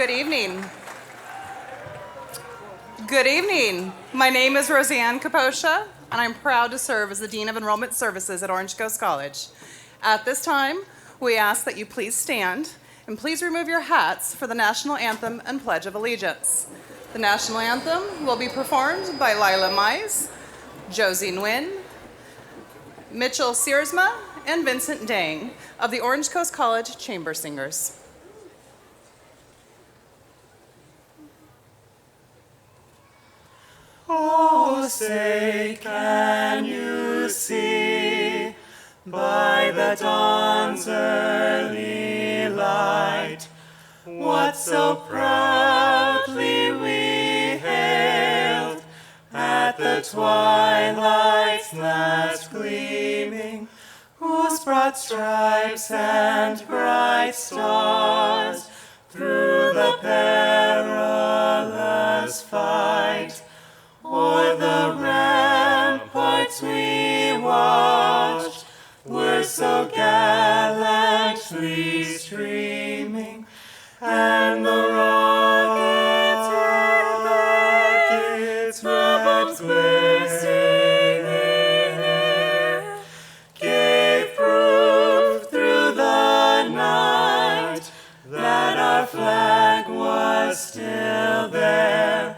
Good evening. Good evening. My name is Roseanne Kaposha, and I'm proud to serve as the Dean of Enrollment Services at Orange Coast College. At this time, we ask that you please stand and please remove your hats for the National Anthem and Pledge of Allegiance. The National Anthem will be performed by Lila Mize, Josie Nguyen, Mitchell Searsma, and Vincent Dang of the Orange Coast College Chamber Singers. Oh, say, can you see by the dawn's early light what so proudly we hailed at the twilight's last gleaming, whose broad stripes and bright stars through the perilous fight o'er the ramparts we watched were so gallantly streaming, and the rockets red bursting in air gave proof through the night that our flag was still there.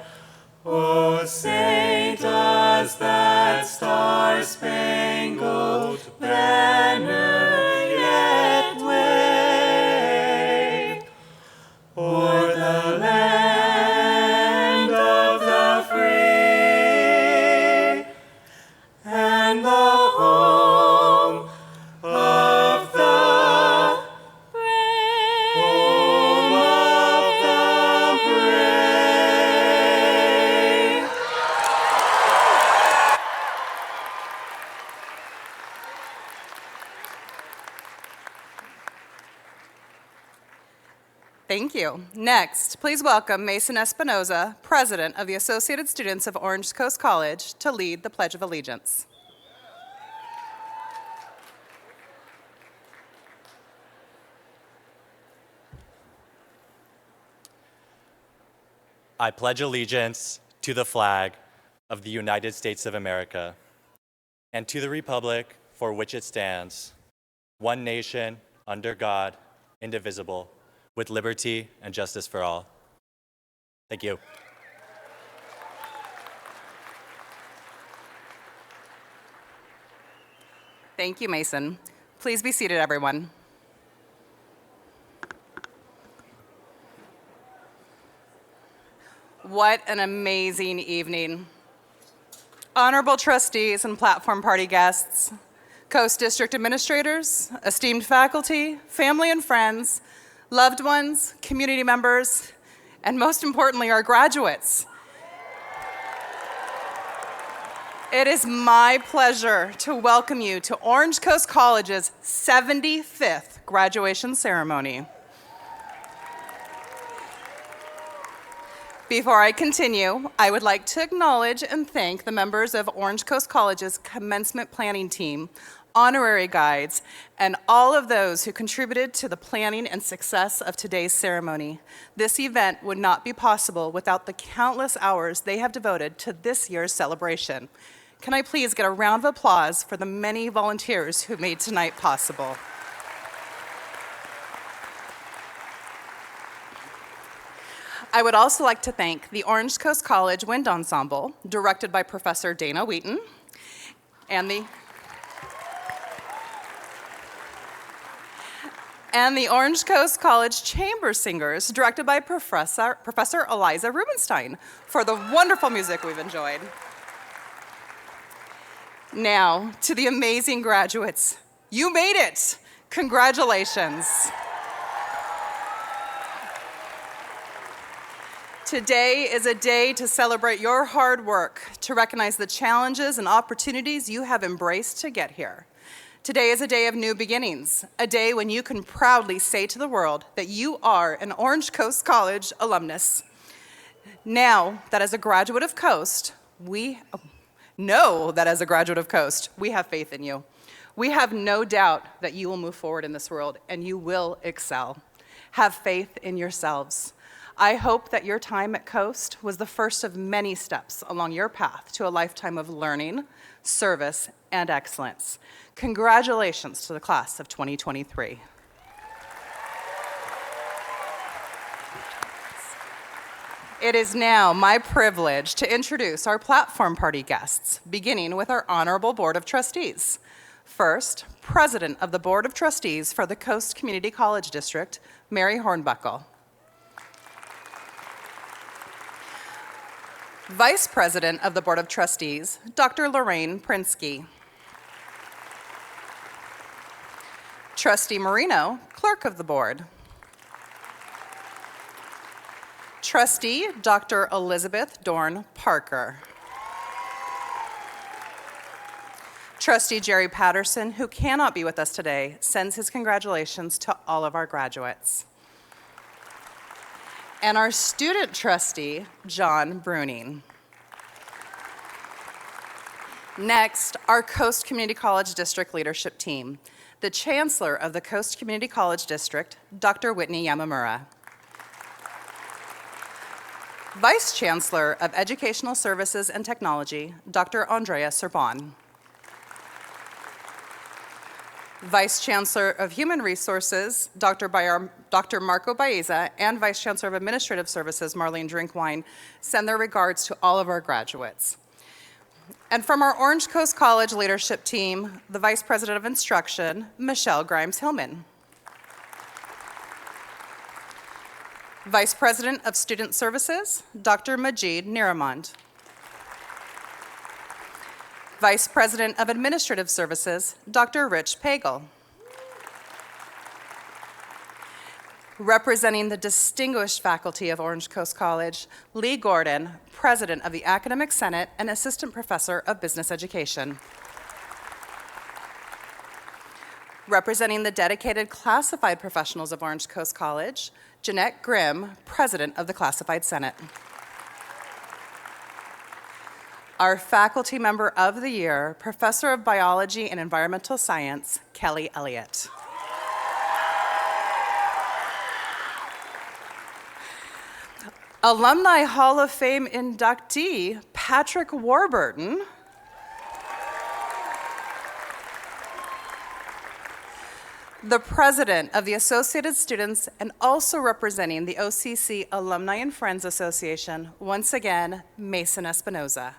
Oh, say, does that star-spangled banner yet wave o'er the land of the free and the home of the brave? Home of the brave. Thank you. Next, please welcome Mason Espinoza, President of the Associated Students of Orange Coast College, to lead the Pledge of Allegiance. I pledge allegiance to the flag of the United States of America and to the republic for which it stands, one nation, under God, indivisible, with liberty and justice for all. Thank you. Thank you, Mason. Please be seated, everyone. What an amazing evening. Honorable trustees and platform party guests, Coast District administrators, esteemed faculty, family and friends, loved ones, community members, and most importantly, our graduates. It is my pleasure to welcome you to Orange Coast College's 75th graduation ceremony. Before I continue, I would like to acknowledge and thank the members of Orange Coast College's commencement planning team, honorary guides, and all of those who contributed to the planning and success of today's ceremony. This event would not be possible without the countless hours they have devoted to this year's celebration. Can I please get a round of applause for the many volunteers who made tonight possible? I would also like to thank the Orange Coast College Wind Ensemble, directed by Professor Dana Wheaton, and the Orange Coast College Chamber Singers, directed by Professor Eliza Rubenstein, for the wonderful music we've enjoyed. Now, to the amazing graduates, you made it! Congratulations. Today is a day to celebrate your hard work, to recognize the challenges and opportunities you have embraced to get here. Today is a day of new beginnings, a day when you can proudly say to the world that you are an Orange Coast College alumnus. Now that as a graduate of Coast, we have faith in you. We have no doubt that you will move forward in this world and you will excel. Have faith in yourselves. I hope that your time at Coast was the first of many steps along your path to a lifetime of learning, service, and excellence. Congratulations to the class of 2023. It is now my privilege to introduce our platform party guests, beginning with our Honorable Board of Trustees. First, President of the Board of Trustees for the Coast Community College District, Mary Hornbuckle. Vice President of the Board of Trustees, Dr. Lorraine Prinsky. Trustee Marino, Clerk of the Board. Trustee Dr. Elizabeth Dorn Parker. Trustee Jerry Patterson, who cannot be with us today, sends his congratulations to all of our graduates. And our student trustee, John Bruning. Next, our Coast Community College District leadership team. The Chancellor of the Coast Community College District, Dr. Whitney Yamamura. Vice Chancellor of Educational Services and Technology, Dr. Andrea Serban. Vice Chancellor of Human Resources, Dr. Marco Baeza, and Vice Chancellor of Administrative Services, Marlene Drinkwine, send their regards to all of our graduates. And from our Orange Coast College leadership team, the Vice President of Instruction, Michelle Grimes-Hillman. Vice President of Student Services, Dr. Majid Niramand. Vice President of Administrative Services, Dr. Rich Pagel. Representing the distinguished faculty of Orange Coast College, Lee Gordon, President of the Academic Senate and Assistant Professor of Business Education. Representing the dedicated classified professionals of Orange Coast College, Jeanette Grimm, President of the Classified Senate. Our Faculty Member of the Year, Professor of Biology and Environmental Science, Kelly Elliott. Alumni Hall of Fame inductee, Patrick Warburton. The President of the Associated Students and also representing the OCC Alumni and Friends Association, once again, Mason Espinoza.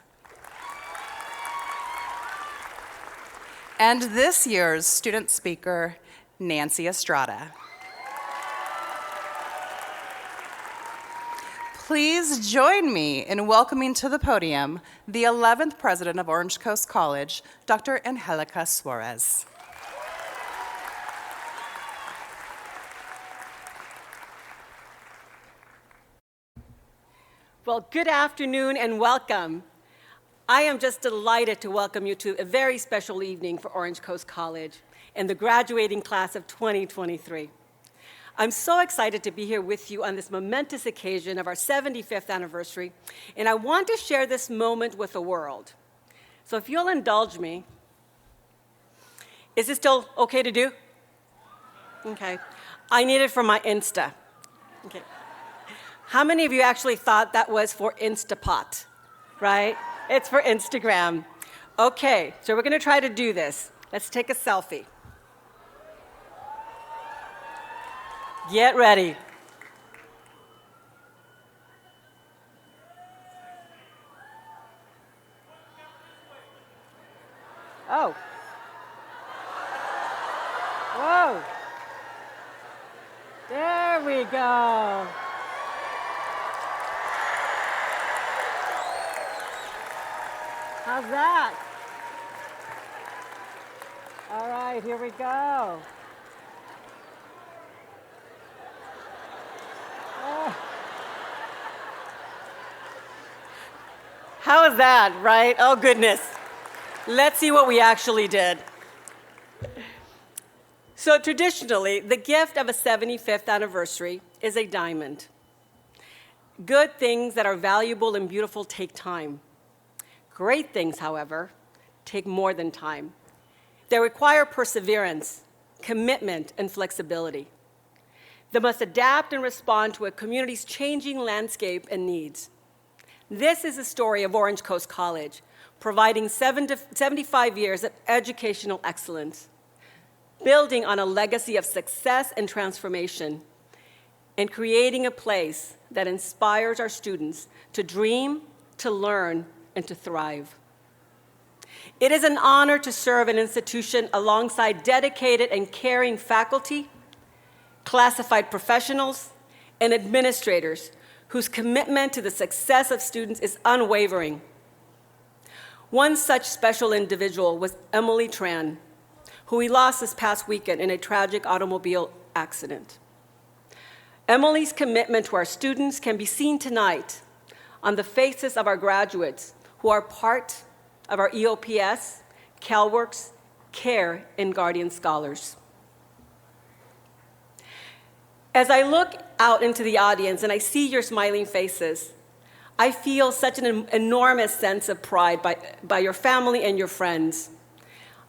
And this year's student speaker, Nancy Estrada. Please join me in welcoming to the podium the 11th President of Orange Coast College, Dr. Angelica Suarez. Well, good afternoon and welcome. I am just delighted to welcome you to a very special evening for Orange Coast College and the graduating class of 2023. I'm so excited to be here with you on this momentous occasion of our 75th anniversary, and I want to share this moment with the world. So if you'll indulge me, is it still okay to do? Okay. I need it for my Insta. Okay. How many of you actually thought that was for Instapot, right? It's for Instagram. Okay, so we're gonna try to do this. Let's take a selfie. Get ready. Oh. Whoa. There we go. How's that? All right, here we go. Oh. How is that, right? Oh, goodness. Let's see what we actually did. So traditionally, the gift of a 75th anniversary is a diamond. Good things that are valuable and beautiful take time. Great things, however, take more than time. They require perseverance, commitment, and flexibility. that must adapt and respond to a community's changing landscape and needs. This is the story of Orange Coast College, providing 75 years of educational excellence, building on a legacy of success and transformation, and creating a place that inspires our students to dream, to learn, and to thrive. It is an honor to serve an institution alongside dedicated and caring faculty, classified professionals, and administrators whose commitment to the success of students is unwavering. One such special individual was Emily Tran, who we lost this past weekend in a tragic automobile accident. Emily's commitment to our students can be seen tonight on the faces of our graduates who are part of our EOPS, CalWORKs, CARE, and Guardian Scholars. As I look out into the audience and I see your smiling faces, I feel such an enormous sense of pride by your family and your friends.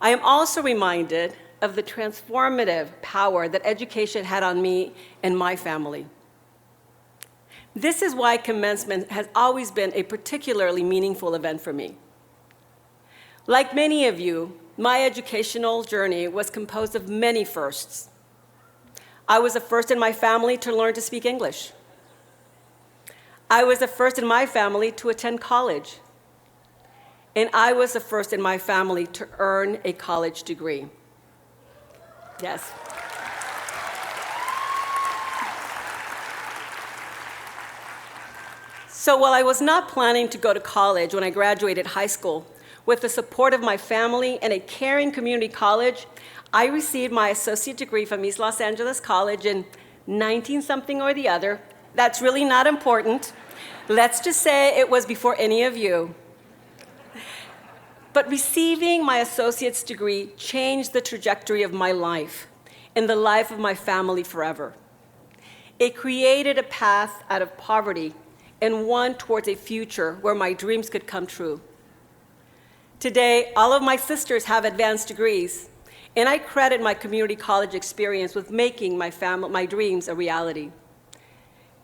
I am also reminded of the transformative power that education had on me and my family. This is why Commencement has always been a particularly meaningful event for me. Like many of you, my educational journey was composed of many firsts. I was the first in my family to learn to speak English. I was the first in my family to attend college. And I was the first in my family to earn a college degree. Yes. So while I was not planning to go to college when I graduated high school, with the support of my family and a caring community college, I received my associate degree from East Los Angeles College in 19-something or the other. That's really not important. Let's just say it was before any of you. But receiving my associate's degree changed the trajectory of my life and the life of my family forever. It created a path out of poverty and one towards a future where my dreams could come true. Today, all of my sisters have advanced degrees, and I credit my community college experience with making my dreams a reality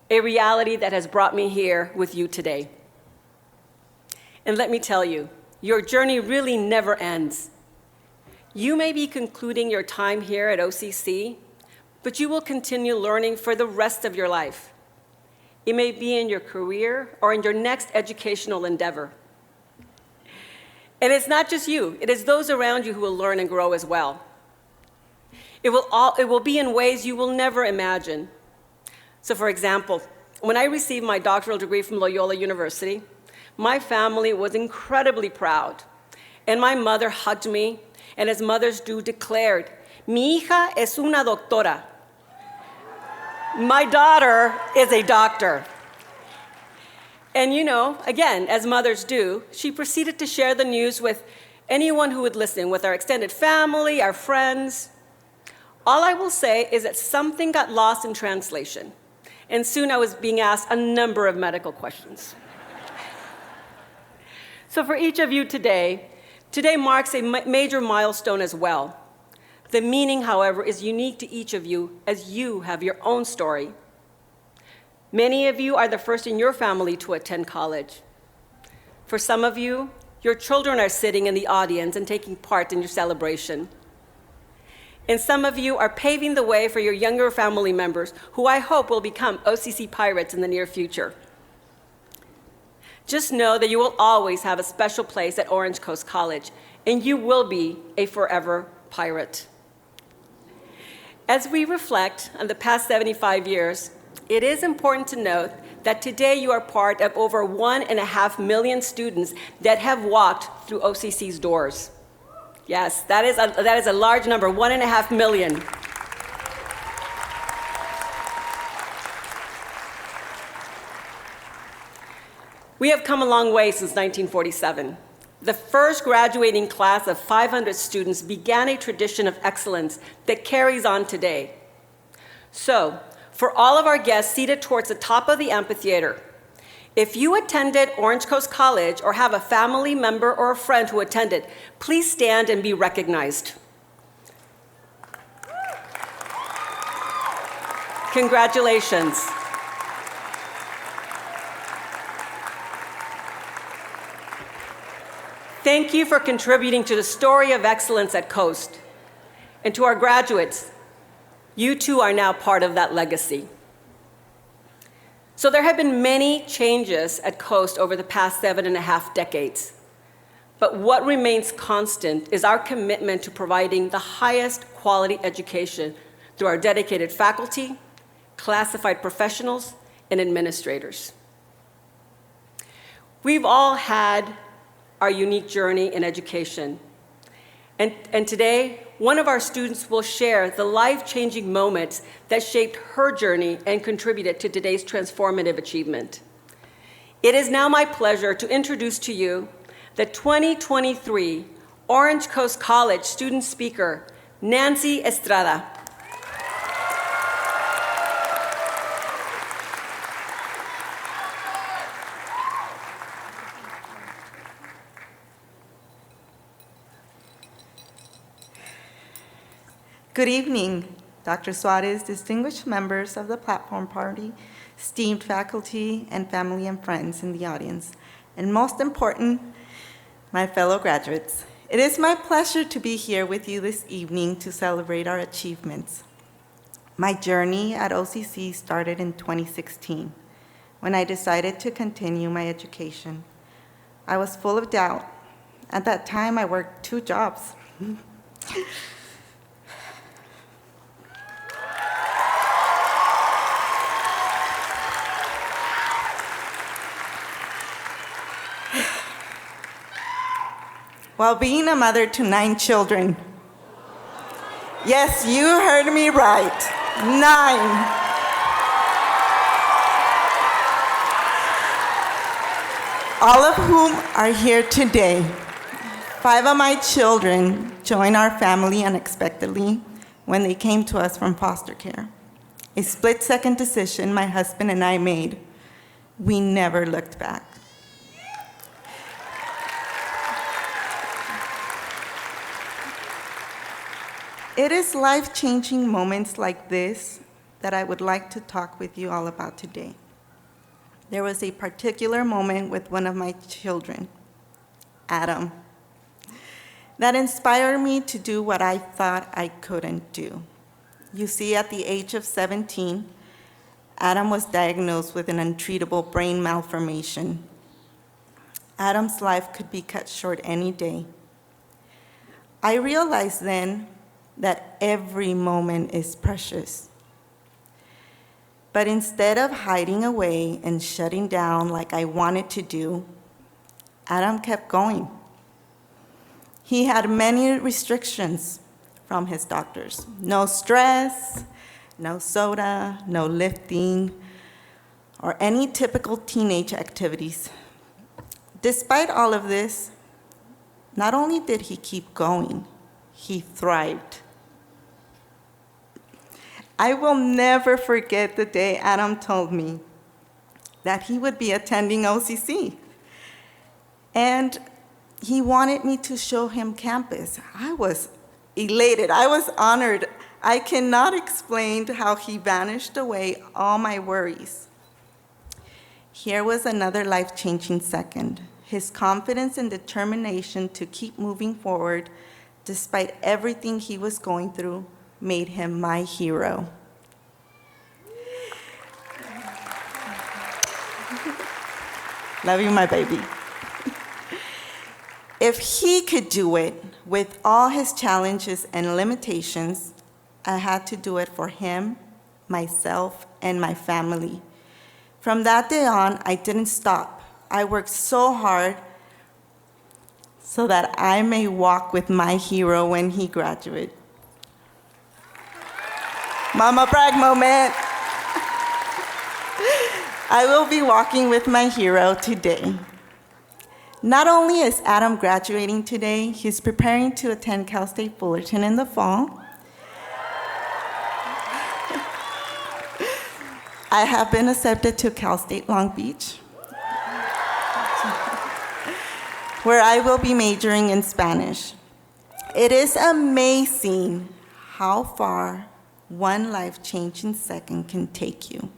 that has brought me here with you today. And let me tell you, your journey really never ends. You may be concluding your time here at OCC, but you will continue learning for the rest of your life. It may be in your career or in your next educational endeavor. And it's not just you, it is those around you who will learn and grow as well. It will be in ways you will never imagine. So for example, when I received my doctoral degree from Loyola University, my family was incredibly proud. And my mother hugged me, and as mothers do, declared, "Mi hija es una doctora." My daughter is a doctor. And you know, again, as mothers do, she proceeded to share the news with anyone who would listen, with our extended family, our friends. All I will say is that something got lost in translation, and soon I was being asked a number of medical questions. So for each of you today marks a major milestone as well. The meaning, however, is unique to each of you as you have your own story. Many of you are the first in your family to attend college. For some of you, your children are sitting in the audience and taking part in your celebration. And some of you are paving the way for your younger family members, who I hope will become OCC pirates in the near future. Just know that you will always have a special place at Orange Coast College, and you will be a forever pirate. As we reflect on the past 75 years, it is important to note that today you are part of over 1.5 million students that have walked through OCC's doors. Yes, that is a large number, 1.5 million. We have come a long way since 1947. The first graduating class of 500 students began a tradition of excellence that carries on today. So, for all of our guests seated towards the top of the amphitheater, if you attended Orange Coast College or have a family member or a friend who attended, please stand and be recognized. Congratulations. Thank you for contributing to the story of excellence at Coast. And to our graduates, you too are now part of that legacy. So there have been many changes at Coast over the past 7.5 decades. But what remains constant is our commitment to providing the highest quality education through our dedicated faculty, classified professionals, and administrators. We've all had our unique journey in education. And today, one of our students will share the life-changing moments that shaped her journey and contributed to today's transformative achievement. It is now my pleasure to introduce to you the 2023 Orange Coast College student speaker, Nancy Estrada. Good evening, Dr. Suarez, distinguished members of the platform party, esteemed faculty and family and friends in the audience, and most important, my fellow graduates. It is my pleasure to be here with you this evening to celebrate our achievements. My journey at OCC started in 2016 when I decided to continue my education. I was full of doubt. At that time, I worked 2 jobs. While being a mother to 9 children. Yes, you heard me right, 9. All of whom are here today. 5 of my children joined our family unexpectedly when they came to us from foster care. A split-second decision my husband and I made. We never looked back. It is life-changing moments like this that I would like to talk with you all about today. There was a particular moment with one of my children, Adam, that inspired me to do what I thought I couldn't do. You see, at the age of 17, Adam was diagnosed with an untreatable brain malformation. Adam's life could be cut short any day. I realized then that every moment is precious. But instead of hiding away and shutting down like I wanted to do, Adam kept going. He had many restrictions from his doctors. No stress, no soda, no lifting, or any typical teenage activities. Despite all of this, not only did he keep going, he thrived. I will never forget the day Adam told me that he would be attending OCC. And he wanted me to show him campus. I was elated. I was honored. I cannot explain how he vanished away all my worries. Here was another life-changing second. His confidence and determination to keep moving forward despite everything he was going through made him my hero. Love you, my baby. If he could do it with all his challenges and limitations, I had to do it for him, myself, and my family. From that day on, I didn't stop. I worked so hard so that I may walk with my hero when he graduates. Mama brag moment. I will be walking with my hero today. Not only is Adam graduating today, he's preparing to attend Cal State Fullerton in the fall. I have been accepted to Cal State Long Beach, where I will be majoring in Spanish. It is amazing how far one life-changing second can take you.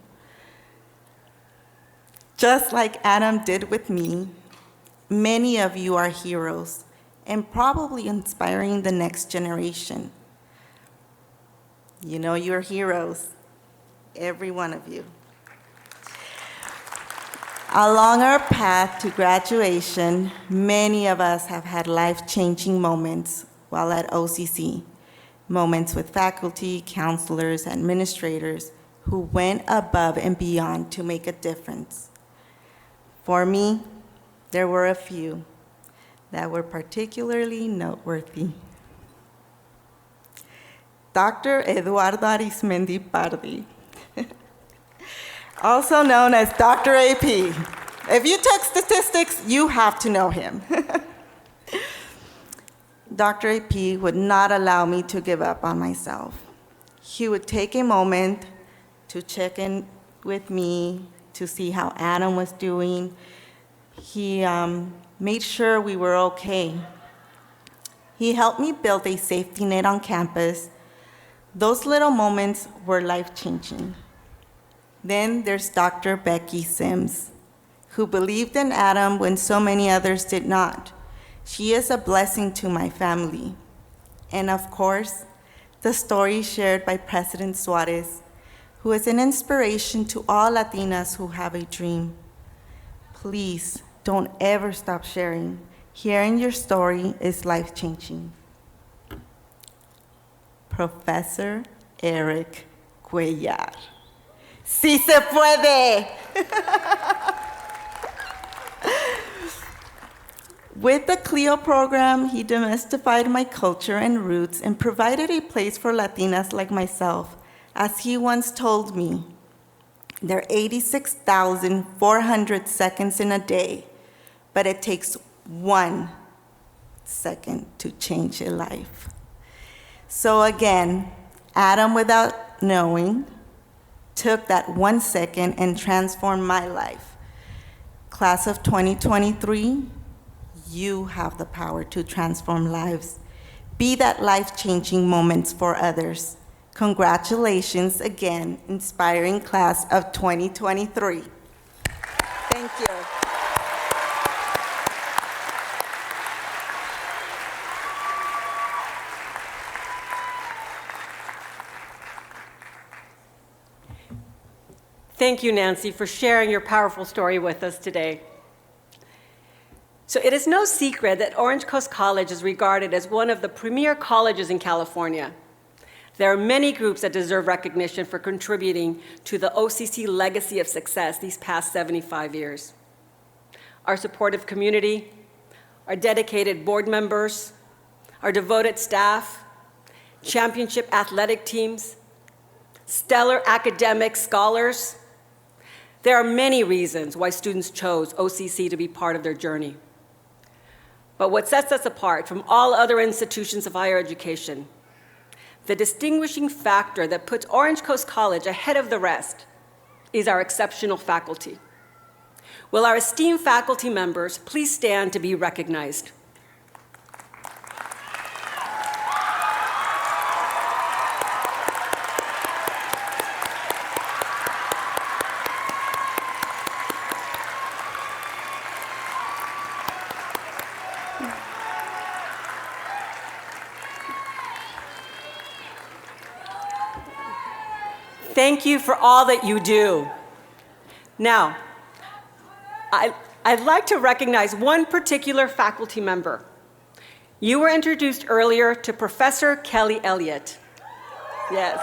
Just like Adam did with me, many of you are heroes and probably inspiring the next generation. You know you're heroes, every one of you. Along our path to graduation, many of us have had life-changing moments while at OCC, moments with faculty, counselors, administrators who went above and beyond to make a difference. For me, there were a few that were particularly noteworthy. Dr. Eduardo Arismendi Pardi, also known as Dr. AP. If you took statistics, you have to know him. Dr. AP would not allow me to give up on myself. He would take a moment to check in with me to see how Adam was doing. He made sure we were okay. He helped me build a safety net on campus. Those little moments were life-changing. Then there's Dr. Becky Sims, who believed in Adam when so many others did not. She is a blessing to my family. And of course, the story shared by President Suarez, who is an inspiration to all Latinas who have a dream. Please don't ever stop sharing. Hearing your story is life-changing. Professor Eric Cuellar. ¡Sí se puede! With the CLEO program, he demystified my culture and roots and provided a place for Latinas like myself. As he once told me, there are 86,400 seconds in a day, but it takes 1 second to change a life. So again, Adam, without knowing, took that 1 second and transformed my life. Class of 2023, you have the power to transform lives. Be that life-changing moments for others. Congratulations again, inspiring class of 2023. Thank you. Thank you, Nancy, for sharing your powerful story with us today. So it is no secret that Orange Coast College is regarded as one of the premier colleges in California. There are many groups that deserve recognition for contributing to the OCC legacy of success these past 75 years. Our supportive community, our dedicated board members, our devoted staff, championship athletic teams, stellar academic scholars. There are many reasons why students chose OCC to be part of their journey. But what sets us apart from all other institutions of higher education, the distinguishing factor that puts Orange Coast College ahead of the rest, is our exceptional faculty. Will our esteemed faculty members please stand to be recognized? Thank you for all that you do. Now, I'd like to recognize one particular faculty member. You were introduced earlier to Professor Kelly Elliott. Yes.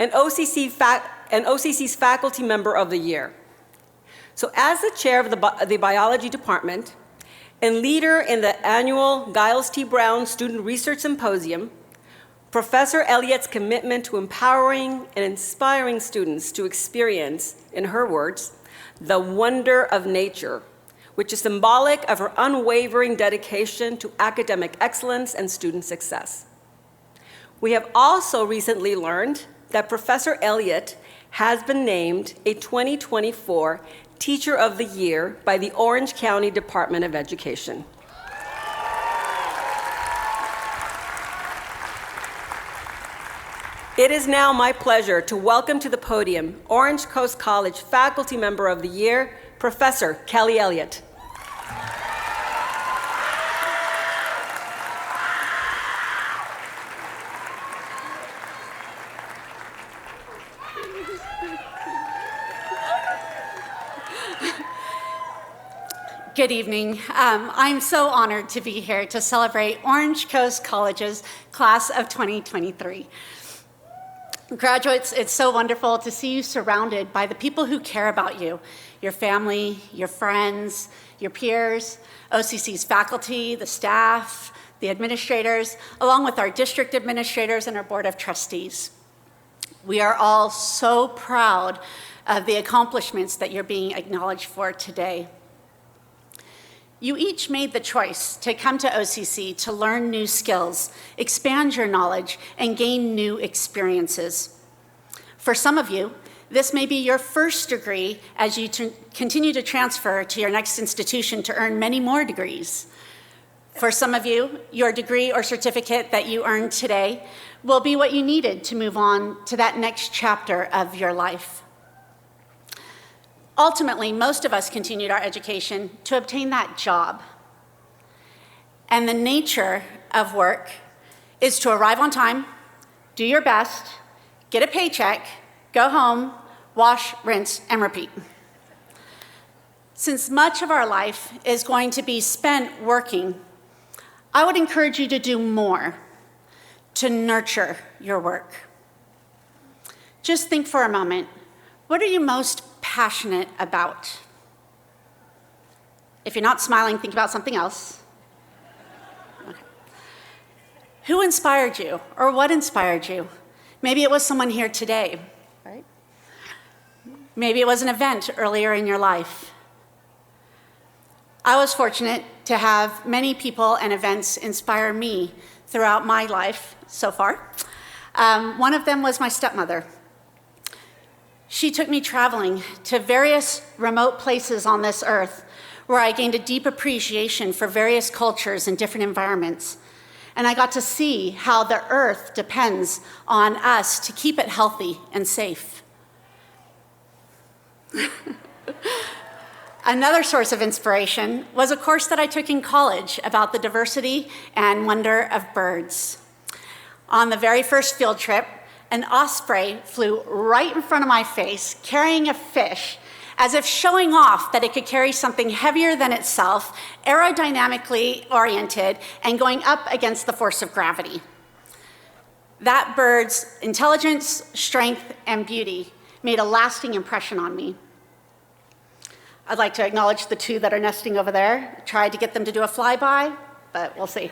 An OCC's Faculty Member of the Year. So as the chair of the biology department and leader in the annual Giles T. Brown Student Research Symposium, Professor Elliott's commitment to empowering and inspiring students to experience, in her words, the wonder of nature, which is symbolic of her unwavering dedication to academic excellence and student success. We have also recently learned that Professor Elliott has been named a 2024 Teacher of the Year by the Orange County Department of Education. It is now my pleasure to welcome to the podium Orange Coast College Faculty Member of the Year, Professor Kelly Elliott. Good evening. I'm so honored to be here to celebrate Orange Coast College's class of 2023. Graduates, it's so wonderful to see you surrounded by the people who care about you, your family, your friends, your peers, OCC's faculty, the staff, the administrators, along with our district administrators and our board of trustees. We are all so proud of the accomplishments that you're being acknowledged for today. You each made the choice to come to OCC to learn new skills, expand your knowledge, and gain new experiences. For some of you, this may be your first degree as you continue to transfer to your next institution to earn many more degrees. For some of you, your degree or certificate that you earned today will be what you needed to move on to that next chapter of your life. Ultimately, most of us continued our education to obtain that job. And the nature of work is to arrive on time, do your best, get a paycheck, go home, wash, rinse, and repeat. Since much of our life is going to be spent working, I would encourage you to do more to nurture your work. Just think for a moment, what are you most passionate about? If you're not smiling, think about something else. Okay. Who inspired you, or what inspired you? Maybe it was someone here today, right? Maybe it was an event earlier in your life. I was fortunate to have many people and events inspire me throughout my life so far. One of them was my stepmother. She took me traveling to various remote places on this earth where I gained a deep appreciation for various cultures and different environments. And I got to see how the earth depends on us to keep it healthy and safe. Another source of inspiration was a course that I took in college about the diversity and wonder of birds. On the very first field trip, an osprey flew right in front of my face, carrying a fish, as if showing off that it could carry something heavier than itself, aerodynamically oriented, and going up against the force of gravity. That bird's intelligence, strength, and beauty made a lasting impression on me. I'd like to acknowledge the two that are nesting over there. Tried to get them to do a flyby, but we'll see.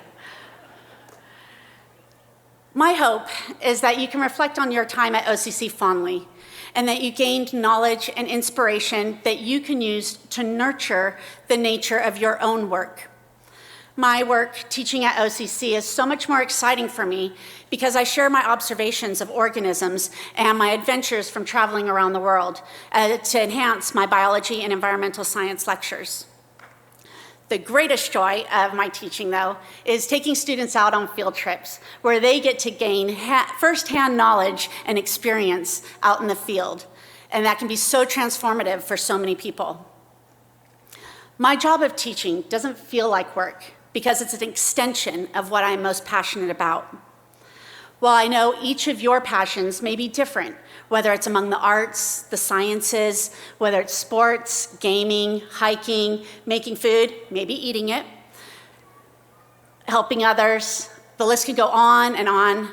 My hope is that you can reflect on your time at OCC fondly, and that you gained knowledge and inspiration that you can use to nurture the nature of your own work. My work teaching at OCC is so much more exciting for me because I share my observations of organisms and my adventures from traveling around the world to enhance my biology and environmental science lectures. The greatest joy of my teaching, though, is taking students out on field trips where they get to gain firsthand knowledge and experience out in the field. And that can be so transformative for so many people. My job of teaching doesn't feel like work because it's an extension of what I'm most passionate about. While I know each of your passions may be different, whether it's among the arts, the sciences, whether it's sports, gaming, hiking, making food, maybe eating it, helping others, the list could go on,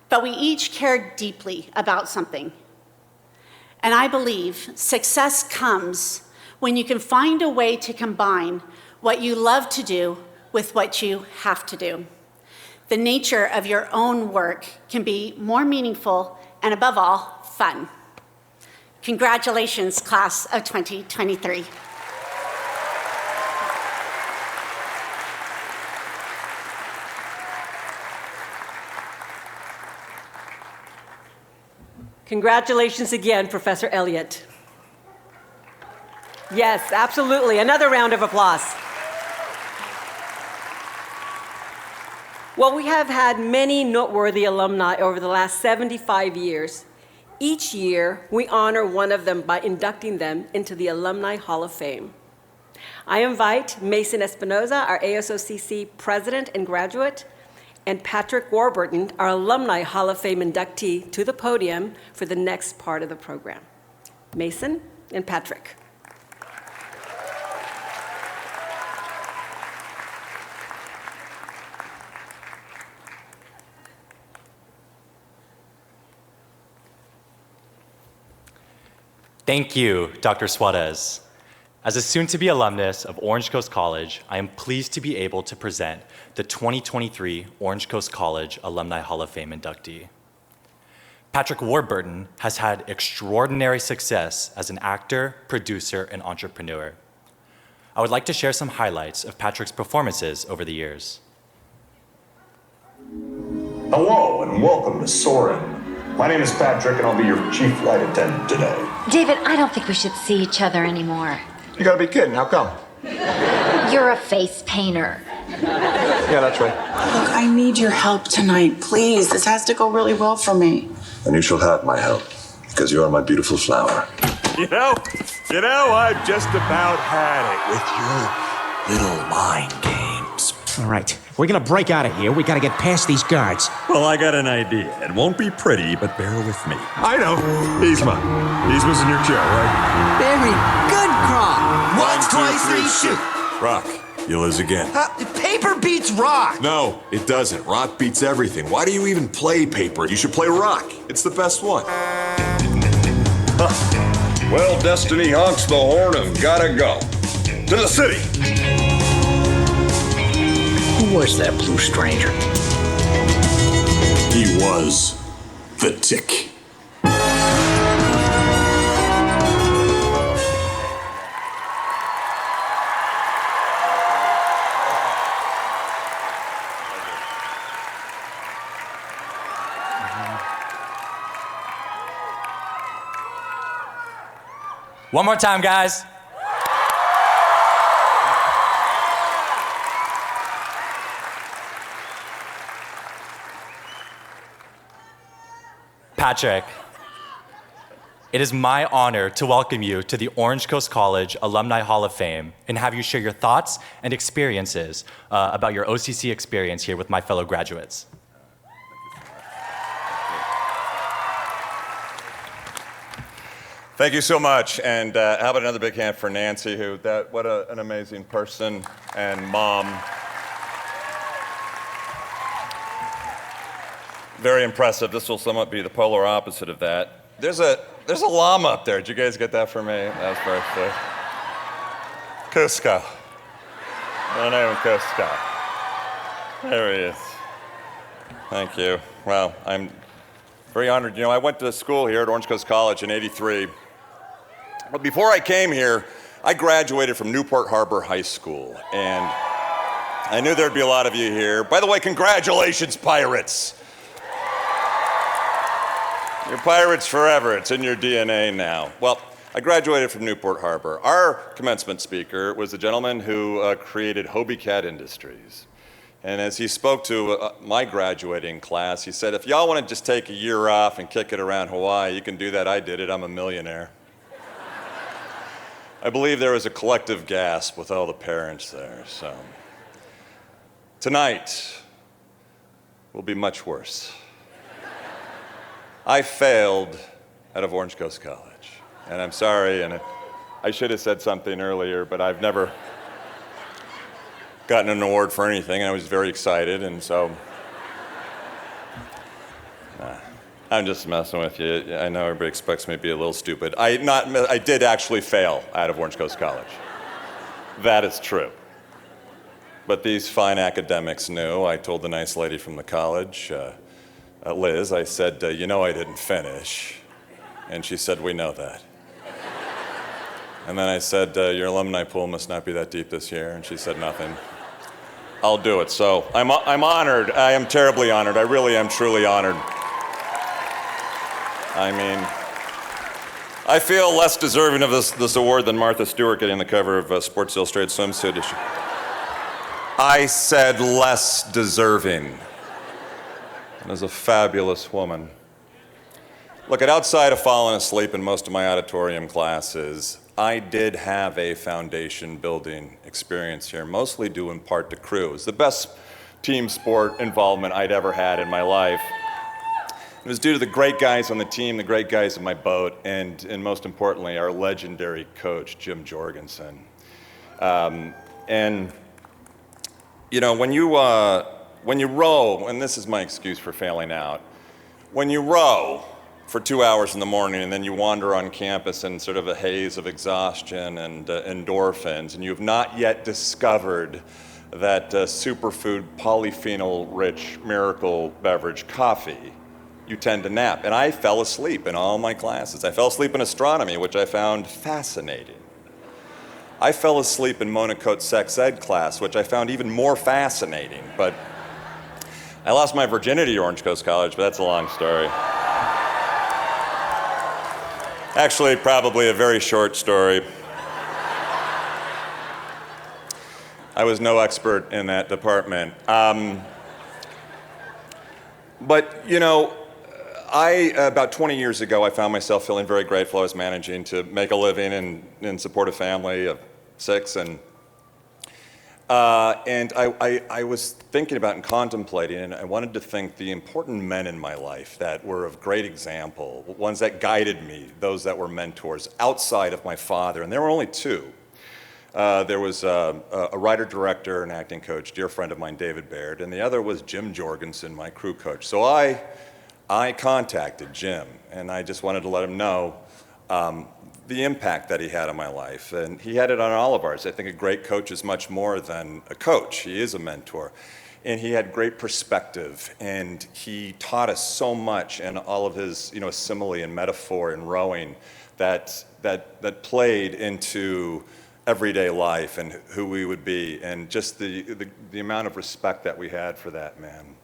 but we each care deeply about something. And I believe success comes when you can find a way to combine what you love to do with what you have to do. The nature of your own work can be more meaningful and, above all, fun. Congratulations, class of 2023. Congratulations again, Professor Elliott. Yes, absolutely. Another round of applause. While we have had many noteworthy alumni over the last 75 years, each year we honor one of them by inducting them into the Alumni Hall of Fame. I invite Mason Espinoza, our ASOCC president and graduate, and Patrick Warburton, our Alumni Hall of Fame inductee, to the podium for the next part of the program. Mason and Patrick. Thank you, Dr. Suarez. As a soon-to-be alumnus of Orange Coast College, I am pleased to be able to present the 2023 Orange Coast College Alumni Hall of Fame inductee. Patrick Warburton has had extraordinary success as an actor, producer, and entrepreneur. I would like to share some highlights of Patrick's performances over the years. Hello and welcome to Soarin'. My name is Patrick and I'll be your chief flight attendant today. David, I don't think we should see each other anymore. You gotta be kidding, how come? You're a face painter. Yeah, that's right. Look, I need your help tonight, please. This has to go really well for me. And you shall have my help, because you are my beautiful flower. You know, I've just about had it with your little mind games. All right, if we're gonna break out of here, we gotta get past these guards. Well, I got an idea. It won't be pretty, but bear with me. I know. Yzma. Yzma's in your chair, right? Very good, Kronk. Once, twice, three, shoot. Rock, you lose again. Paper beats rock. No, it doesn't. Rock beats everything. Why do you even play paper? You should play rock. It's the best one. Well, Destiny honks the horn and gotta go. To the city! Who was that blue stranger? He was the Tick. One more time, guys. Patrick, it is my honor to welcome you to the Orange Coast College Alumni Hall of Fame and have you share your thoughts and experiences about your OCC experience here with my fellow graduates. Thank you so much, and how about another big hand for Nancy, what an amazing person and mom. Very impressive. This will somewhat be the polar opposite of that. There's a llama up there. Did you guys get that for me? That was perfect. Cusco. My name is Cusco. There he is. Thank you. Well, I'm very honored. You know, I went to school here at Orange Coast College in '83. But before I came here, I graduated from Newport Harbor High School, and I knew there'd be a lot of you here. By the way, congratulations, Pirates. You're Pirates forever. It's in your DNA now. Well, I graduated from Newport Harbor. Our commencement speaker was the gentleman who created Hobie Cat Industries. And as he spoke to my graduating class, he said, if y'all want to just take a year off and kick it around Hawaii, you can do that. I did it. I'm a millionaire. I believe there was a collective gasp with all the parents there. So tonight will be much worse. I failed out of Orange Coast College. And I'm sorry, and I should have said something earlier, but I've never gotten an award for anything, and I was very excited, and so I'm just messing with you. I know everybody expects me to be a little stupid. I did actually fail out of Orange Coast College. That is true. But these fine academics knew. I told the nice lady from the college, Liz, I said, you know I didn't finish. And she said, we know that. And then I said, your alumni pool must not be that deep this year. And she said nothing. I'll do it. So I'm honored. I am terribly honored. I really am truly honored. I mean, I feel less deserving of this award than Martha Stewart getting the cover of Sports Illustrated swimsuit issue. I said less deserving. is a fabulous woman. Look, outside of falling asleep in most of my auditorium classes, I did have a foundation building experience here, mostly due in part to crew. It was the best team sport involvement I'd ever had in my life. It was due to the great guys on the team, the great guys in my boat, and most importantly, our legendary coach, Jim Jorgensen. And you know, when you row, and this is my excuse for failing out, when you row for 2 hours in the morning and then you wander on campus in sort of a haze of exhaustion and endorphins, and you have not yet discovered that superfood polyphenol-rich miracle beverage, coffee, you tend to nap. And I fell asleep in all my classes. I fell asleep in astronomy, which I found fascinating. I fell asleep in Mona Coates' sex ed class, which I found even more fascinating. But I lost my virginity at Orange Coast College, but that's a long story. Actually, probably a very short story. I was no expert in that department. But, you know, about 20 years ago, I found myself feeling very grateful. I was managing to make a living and support a family of 6, and I was thinking about and contemplating, and I wanted to thank the important men in my life that were of great example, ones that guided me, those that were mentors outside of my father, and there were only 2. There was a writer-director and acting coach, dear friend of mine, David Baird, and the other was Jim Jorgensen, my crew coach. So I contacted Jim, and I just wanted to let him know the impact that he had on my life. And he had it on all of ours. I think a great coach is much more than a coach. He is a mentor. And he had great perspective, and he taught us so much in all of his, you know, simile and metaphor and rowing that played into everyday life and who we would be, and just the amount of respect that we had for that man.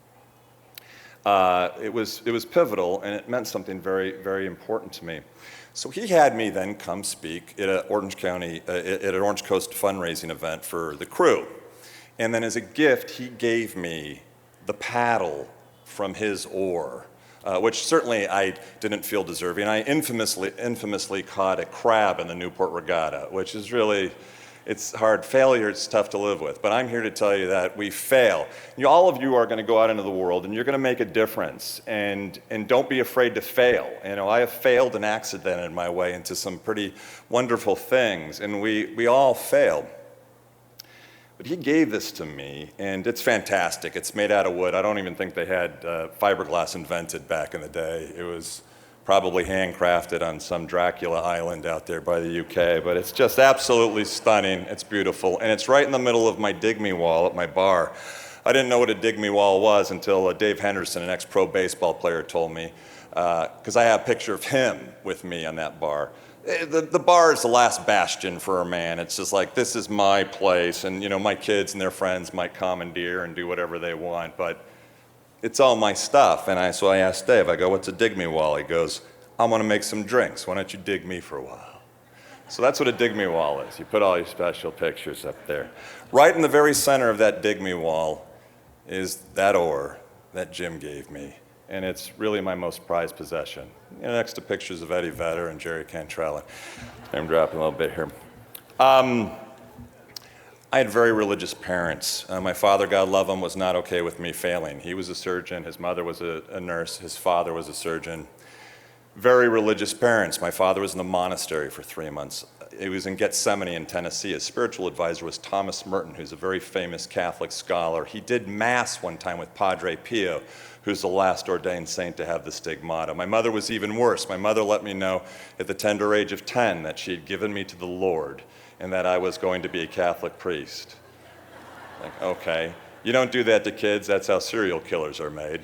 It was pivotal, and it meant something very, very important to me. So he had me then come speak at an Orange Coast fundraising event for the crew. And then as a gift, he gave me the paddle from his oar, which certainly I didn't feel deserving. I infamously caught a crab in the Newport Regatta, which is really, it's hard. Failure is tough to live with, but I'm here to tell you that we fail. All of you are going to go out into the world, and you're going to make a difference, and don't be afraid to fail. You know, I have failed and accidented my way into some pretty wonderful things, and we all fail. But he gave this to me, and it's fantastic. It's made out of wood. I don't even think they had fiberglass invented back in the day. It was probably handcrafted on some Dracula island out there by the UK, but it's just absolutely stunning. It's beautiful, and it's right in the middle of my dig me wall at my bar. I didn't know what a dig me wall was until Dave Henderson, an ex-pro baseball player, told me, because I have a picture of him with me on that bar. The bar is the last bastion for a man. It's just like, this is my place, and you know, my kids and their friends might commandeer and do whatever they want, but it's all my stuff. And so I asked Dave, I go, what's a dig me wall? He goes, I want to make some drinks. Why don't you dig me for a while? So that's what a dig me wall is. You put all your special pictures up there. Right in the very center of that dig me wall is that oar that Jim gave me. And it's really my most prized possession. You know, next to pictures of Eddie Vedder and Jerry Cantrell. I'm dropping a little bit here. I had very religious parents. My father, God love him, was not okay with me failing. He was a surgeon. His mother was a nurse. His father was a surgeon. Very religious parents. My father was in the monastery for 3 months. He was in Gethsemane in Tennessee. His spiritual advisor was Thomas Merton, who's a very famous Catholic scholar. He did Mass one time with Padre Pio, who's the last ordained saint to have the stigmata. My mother was even worse. My mother let me know at the tender age of 10 that she had given me to the Lord and that I was going to be a Catholic priest. Like, okay. You don't do that to kids. That's how serial killers are made.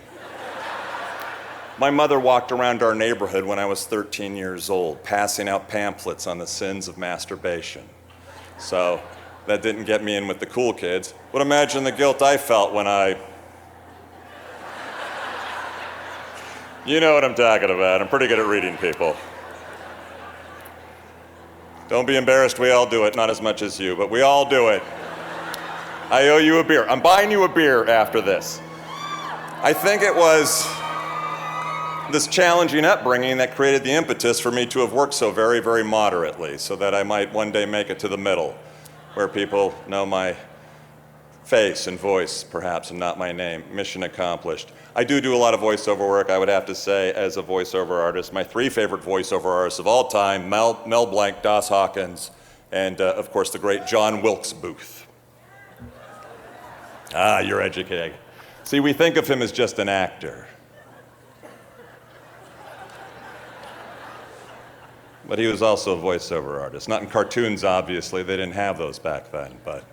My mother walked around our neighborhood when I was 13 years old, passing out pamphlets on the sins of masturbation. So that didn't get me in with the cool kids. But imagine the guilt I felt when You know what I'm talking about. I'm pretty good at reading people. Don't be embarrassed, we all do it. Not as much as you, but we all do it. I owe you a beer. I'm buying you a beer after this. I think it was this challenging upbringing that created the impetus for me to have worked so very, very moderately so that I might one day make it to the middle, where people know my face and voice, perhaps, and not my name. Mission accomplished. I do a lot of voiceover work, I would have to say, as a voiceover artist. My three favorite voiceover artists of all time, Mel Blanc, Dos Hawkins, and, of course, the great John Wilkes Booth. Ah, you're educated. See, we think of him as just an actor. But he was also a voiceover artist. Not in cartoons, obviously. They didn't have those back then, but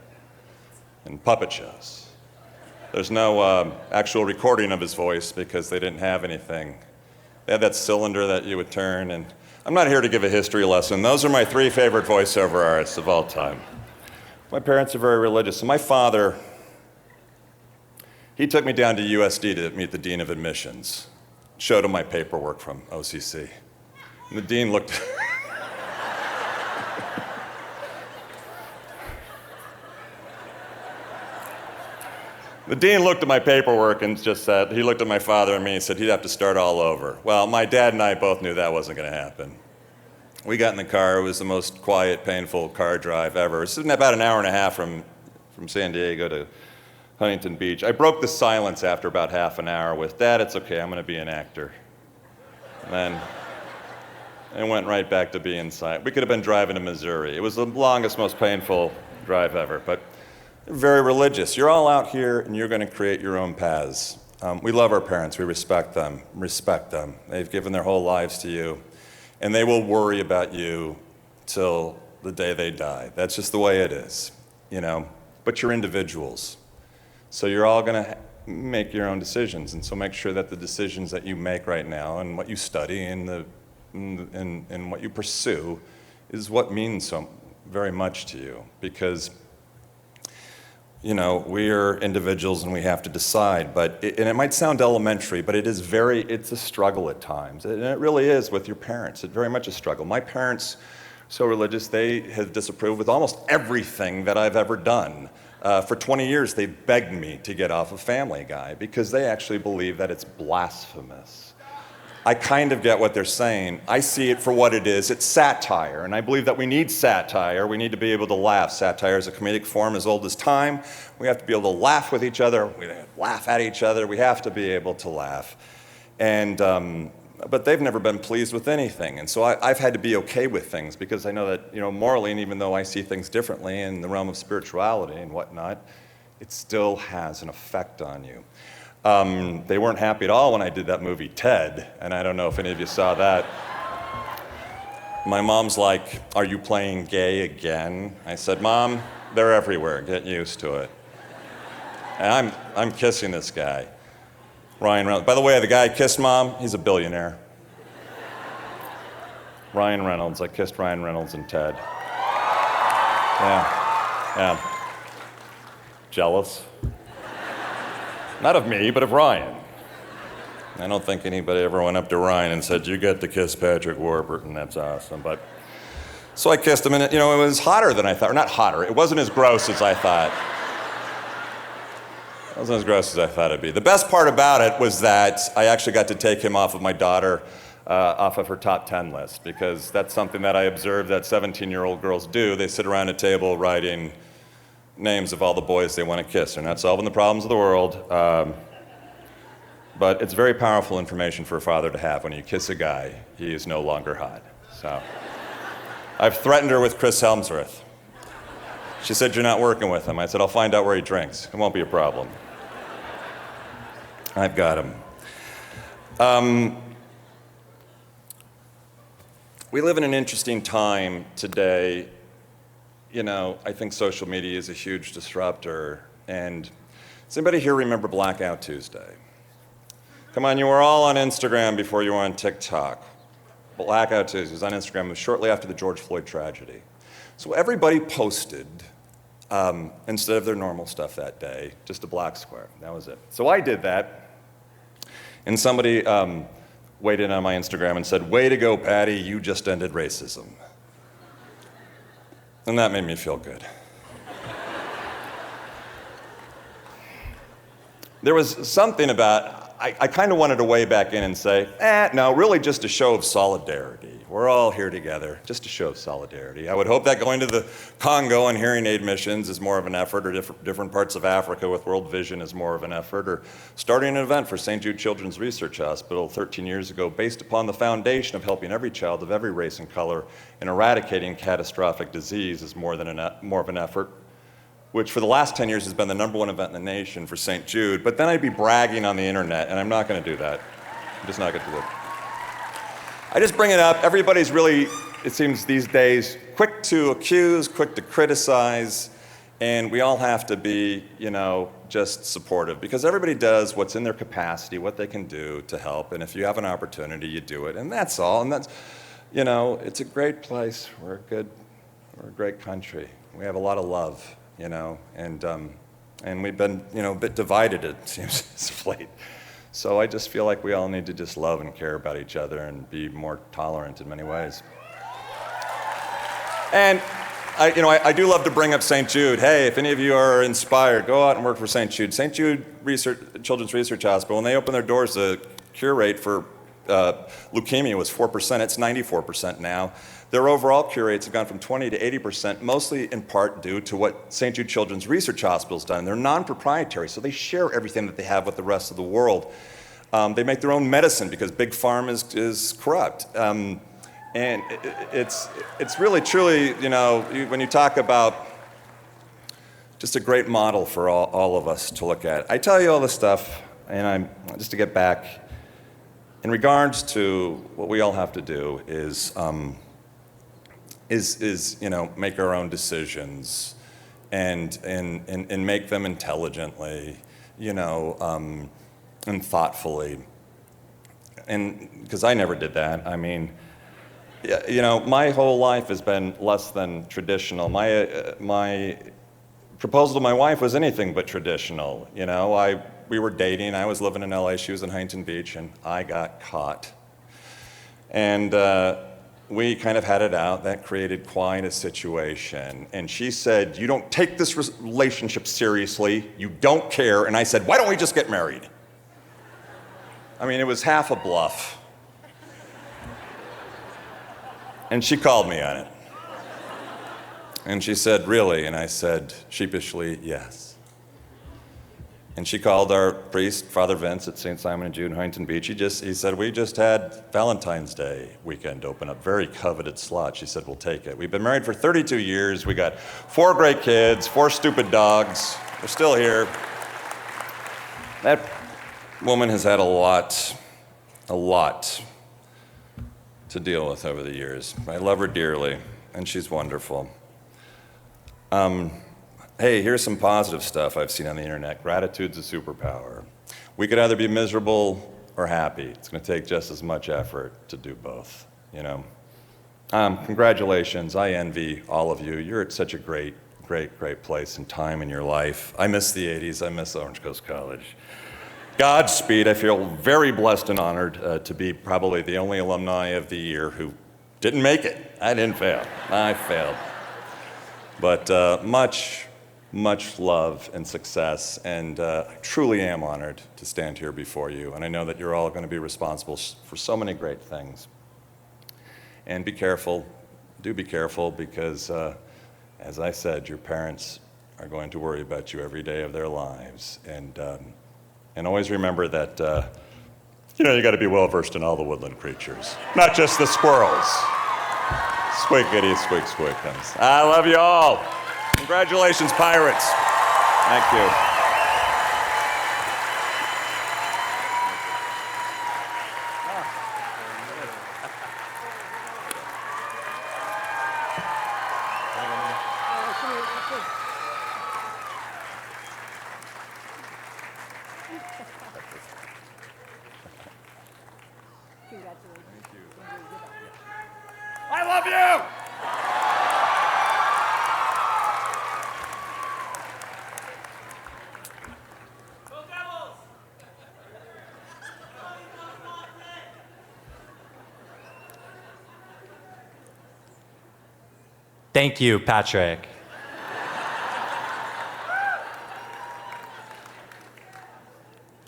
in puppet shows. There's no actual recording of his voice because they didn't have anything. They had that cylinder that you would turn, and I'm not here to give a history lesson. Those are my three favorite voiceover artists of all time. My parents are very religious. So my father, he took me down to USD to meet the Dean of Admissions. Showed him my paperwork from OCC. And the Dean looked... The dean looked at my paperwork and just said, he looked at my father and me and said he'd have to start all over. Well, my dad and I both knew that wasn't going to happen. We got in the car. It was the most quiet, painful car drive ever. It was about an hour and a half from San Diego to Huntington Beach. I broke the silence after about half an hour with, Dad, it's okay, I'm going to be an actor. And then I went right back to being silent. We could have been driving to Missouri. It was the longest, most painful drive ever. But very religious. You're all out here and you're going to create your own paths. We love our parents. We respect them. They've given their whole lives to you. And they will worry about you till the day they die. That's just the way it is, you know. But you're individuals. So you're all going to make your own decisions. And so make sure that the decisions that you make right now and what you study and what you pursue is what means so very much to you. Because you know, we are individuals and we have to decide, and it might sound elementary, but it's a struggle at times. And it really is with your parents. It's very much a struggle. My parents, so religious, they have disapproved with almost everything that I've ever done. For 20 years, they begged me to get off of Family Guy because they actually believe that it's blasphemous. I kind of get what they're saying. I see it for what it is. It's satire, and I believe that we need satire. We need to be able to laugh. Satire is a comedic form as old as time. We have to be able to laugh with each other. We laugh at each other. We have to be able to laugh. And but they've never been pleased with anything, and so I've had to be okay with things because I know that, you know, morally, and even though I see things differently in the realm of spirituality and whatnot, it still has an effect on you. They weren't happy at all when I did that movie, Ted, and I don't know if any of you saw that. My mom's like, "Are you playing gay again?" I said, "Mom, they're everywhere. Get used to it." And I'm kissing this guy, Ryan Reynolds. By the way, the guy I kissed, Mom, he's a billionaire. Ryan Reynolds. I kissed Ryan Reynolds and Ted. Yeah. Jealous? Not of me, but of Ryan. I don't think anybody ever went up to Ryan and said, "You get to kiss Patrick Warburton, that's awesome." But so I kissed him, and it was hotter than I thought. Or not hotter, it wasn't as gross as I thought. It wasn't as gross as I thought it'd be. The best part about it was that I actually got to take him off of my daughter, off of her top 10 list, because that's something that I observed that 17-year-old girls do. They sit around a table writing names of all the boys they want to kiss. They're not solving the problems of the world, but it's very powerful information for a father to have. When you kiss a guy, he is no longer hot. So I've threatened her with Chris Helmsworth. She said, "You're not working with him." I said, "I'll find out where he drinks. It won't be a problem." I've got him. We live in an interesting time today. You know, I think social media is a huge disruptor. And does anybody here remember Blackout Tuesday? Come on, you were all on Instagram before you were on TikTok. Blackout Tuesday was on Instagram. It was shortly after the George Floyd tragedy. So everybody posted, instead of their normal stuff that day, just a black square. That was it. So I did that. And somebody weighed in on my Instagram and said, "Way to go, Patty, you just ended racism." And that made me feel good. there was something about, I kind of wanted to weigh back in and say, no, really just a show of solidarity. We're all here together, just a show of solidarity. I would hope that going to the Congo and hearing aid missions is more of an effort, or different parts of Africa with World Vision is more of an effort, or starting an event for St. Jude Children's Research Hospital 13 years ago based upon the foundation of helping every child of every race and color and eradicating catastrophic disease is more of an effort, which for the last 10 years has been the #1 event in the nation for St. Jude. But then I'd be bragging on the internet, and I'm not going to do that. I'm just not going to do it. I just bring it up. Everybody's really, it seems these days, quick to accuse, quick to criticize, and we all have to be, just supportive, because everybody does what's in their capacity, what they can do to help, and if you have an opportunity, you do it, and that's all. And that's, it's a great place. We're a great country. We have a lot of love. And we've been, a bit divided, it seems, as of late. So I just feel like we all need to just love and care about each other and be more tolerant in many ways. And I do love to bring up St. Jude. Hey, if any of you are inspired, go out and work for St. Jude. St. Jude Children's Research Hospital, when they opened their doors, the cure rate for leukemia was 4%. It's 94% now. Their overall cure rates have gone from 20 to 80%, mostly in part due to what St. Jude Children's Research Hospital has done. They're non-proprietary, so they share everything that they have with the rest of the world. They make their own medicine because Big Pharma is corrupt. And it's really, truly, when you talk about just a great model for all of us to look at. I tell you all this stuff, and just to get back, in regards to what we all have to do is make our own decisions and make them intelligently, and thoughtfully. And because I never did that. I mean, my whole life has been less than traditional. My proposal to my wife was anything but traditional. We were dating. I was living in LA. She was in Huntington Beach, and I got caught. And we kind of had it out. That created quite a situation. And she said, "You don't take this relationship seriously. You don't care." And I said, "Why don't we just get married?" I mean, it was half a bluff. And she called me on it. And she said, "Really?" And I said, sheepishly, "Yes." And she called our priest, Father Vince, at St. Simon and Jude in Huntington Beach. He said, "We just had Valentine's Day weekend open up, very coveted slot." She said, "We'll take it." We've been married for 32 years. We got 4 great kids, 4 stupid dogs. We're still here. That woman has had a lot to deal with over the years. I love her dearly, and she's wonderful. Hey, here's some positive stuff I've seen on the internet. Gratitude's a superpower. We could either be miserable or happy. It's going to take just as much effort to do both, Congratulations. I envy all of you. You're at such a great place and time in your life. I miss the 80s. I miss Orange Coast College. Godspeed. I feel very blessed and honored to be probably the only alumni of the year who didn't make it. I didn't fail. I failed. But much love and success, and I truly am honored to stand here before you, and I know that you're all going to be responsible for so many great things. And be careful, do be careful, because as I said, your parents are going to worry about you every day of their lives, and always remember that you got to be well versed in all the woodland creatures, not just the squirrels. Squiggity, squig, squig. I love you all. Congratulations, Pirates. Thank you. I love you! Thank you, Patrick.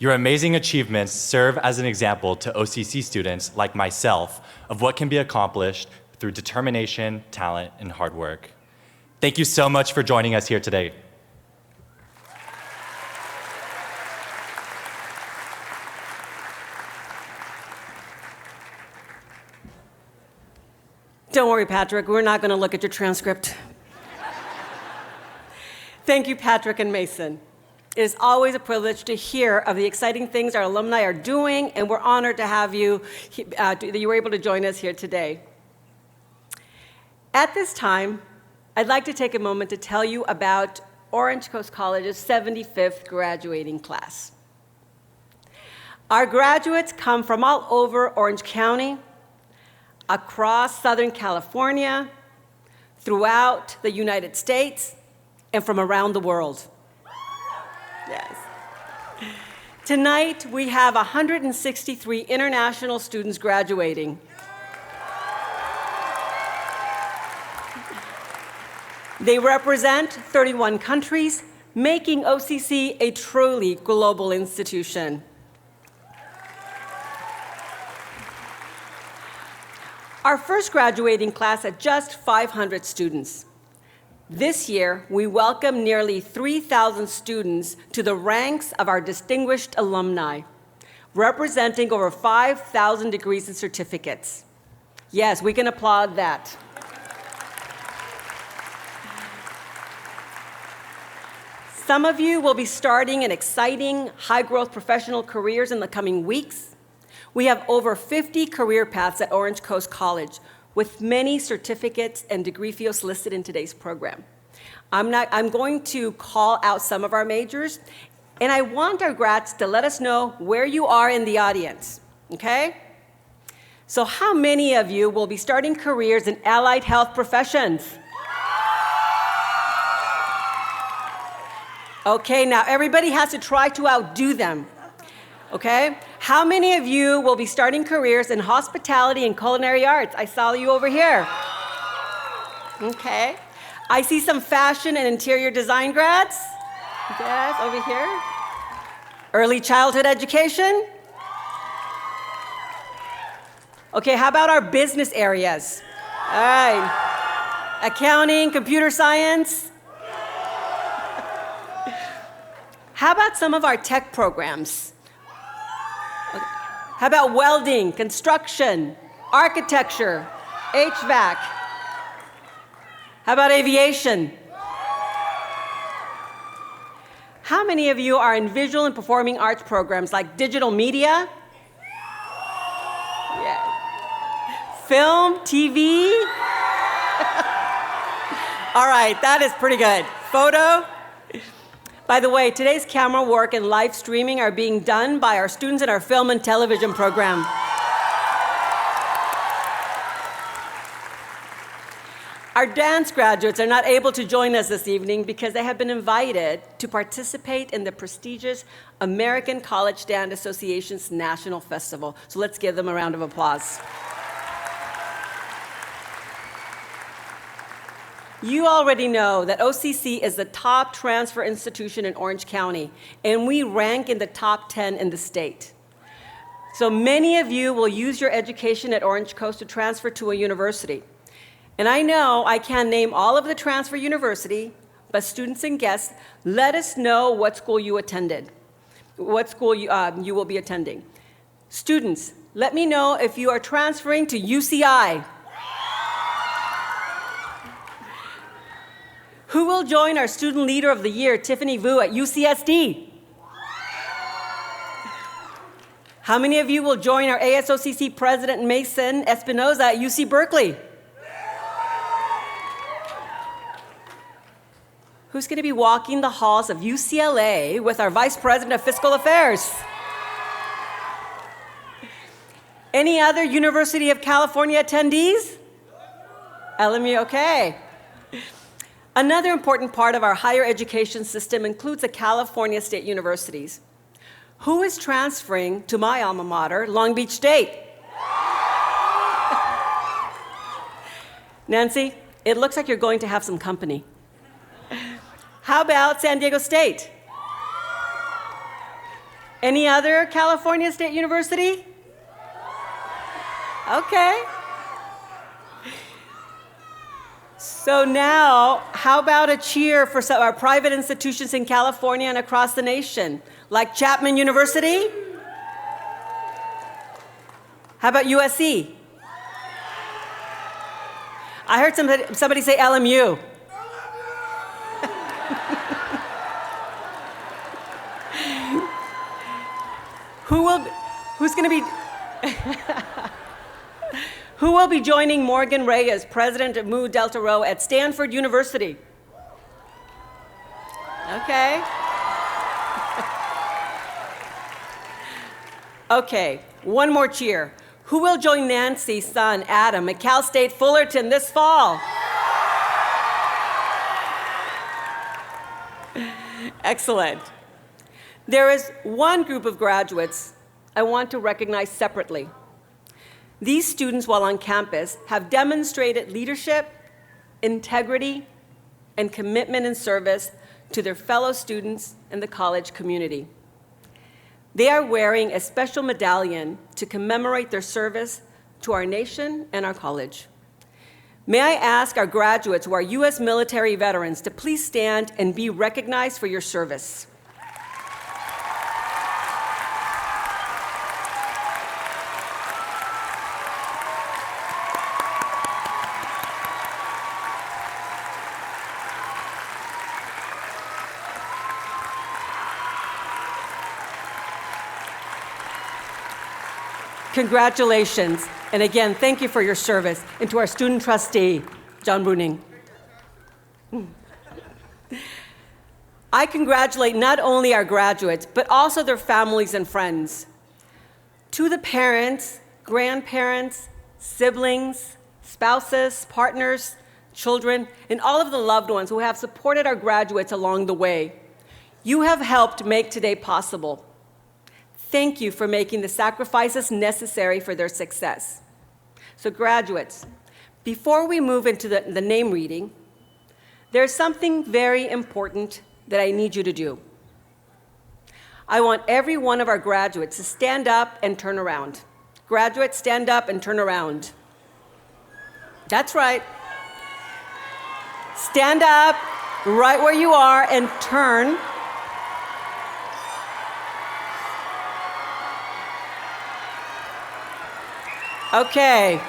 Your amazing achievements serve as an example to OCC students like myself of what can be accomplished through determination, talent, and hard work. Thank you so much for joining us here today. Don't worry, Patrick, we're not going to look at your transcript. Thank you, Patrick and Mason. It is always a privilege to hear of the exciting things our alumni are doing, and we're honored to have you, that you were able to join us here today. At this time, I'd like to take a moment to tell you about Orange Coast College's 75th graduating class. Our graduates come from all over Orange County, across Southern California, throughout the United States, and from around the world. Yes. Tonight, we have 163 international students graduating. They represent 31 countries, making OCC a truly global institution. Our first graduating class had just 500 students. This year, we welcome nearly 3,000 students to the ranks of our distinguished alumni, representing over 5,000 degrees and certificates. Yes, we can applaud that. Some of you will be starting in exciting, high-growth professional careers in the coming weeks. We have over 50 career paths at Orange Coast College, with many certificates and degree fields listed in today's program. I'm going to call out some of our majors, and I want our grads to let us know where you are in the audience, okay? So how many of you will be starting careers in allied health professions? Okay, now everybody has to try to outdo them, okay? How many of you will be starting careers in hospitality and culinary arts? I saw you over here. Okay. I see some fashion and interior design grads. Yes, over here. Early childhood education. Okay, how about our business areas? All right. Accounting, computer science. How about some of our tech programs? How about welding, construction, architecture, HVAC? How about aviation? How many of you are in visual and performing arts programs like digital media? Yeah. Film, TV? All right, that is pretty good. Photo? By the way, today's camera work and live streaming are being done by our students in our film and television program. Our dance graduates are not able to join us this evening because they have been invited to participate in the prestigious American College Dance Association's National Festival. So let's give them a round of applause. You already know that OCC is the top transfer institution in Orange County, and we rank in the top 10 in the state. So many of you will use your education at Orange Coast to transfer to a university. And I know I can't name all of the transfer university, but students and guests, let us know what school you attended, what school you will be attending. Students, let me know if you are transferring to UCI. Who will join our Student Leader of the Year, Tiffany Vu, at UCSD? How many of you will join our ASOCC President Mason Espinoza at UC Berkeley? Who's going to be walking the halls of UCLA with our Vice President of Fiscal Affairs? Any other University of California attendees? LMU, okay. Another important part of our higher education system includes the California State Universities. Who is transferring to my alma mater, Long Beach State? Nancy, it looks like you're going to have some company. How about San Diego State? Any other California State University? Okay. So now, how about a cheer for some of our private institutions in California and across the nation, like Chapman University? How about USC? I heard somebody say LMU. Who's going to be... Who will be joining Morgan Reyes, president of Mu Delta Rho at Stanford University? Okay. Okay, one more cheer. Who will join Nancy's son, Adam, at Cal State Fullerton this fall? Excellent. There is one group of graduates I want to recognize separately. These students, while on campus, have demonstrated leadership, integrity, and commitment and service to their fellow students and the college community. They are wearing a special medallion to commemorate their service to our nation and our college. May I ask our graduates who are U.S. military veterans to please stand and be recognized for your service. Congratulations, and again, thank you for your service. And to our student trustee, John Bruning. I congratulate not only our graduates, but also their families and friends. To the parents, grandparents, siblings, spouses, partners, children, and all of the loved ones who have supported our graduates along the way, you have helped make today possible. Thank you for making the sacrifices necessary for their success. So graduates, before we move into the name reading, there's something very important that I need you to do. I want every one of our graduates to stand up and turn around. Graduates, stand up and turn around. That's right. Stand up right where you are and turn. Okay.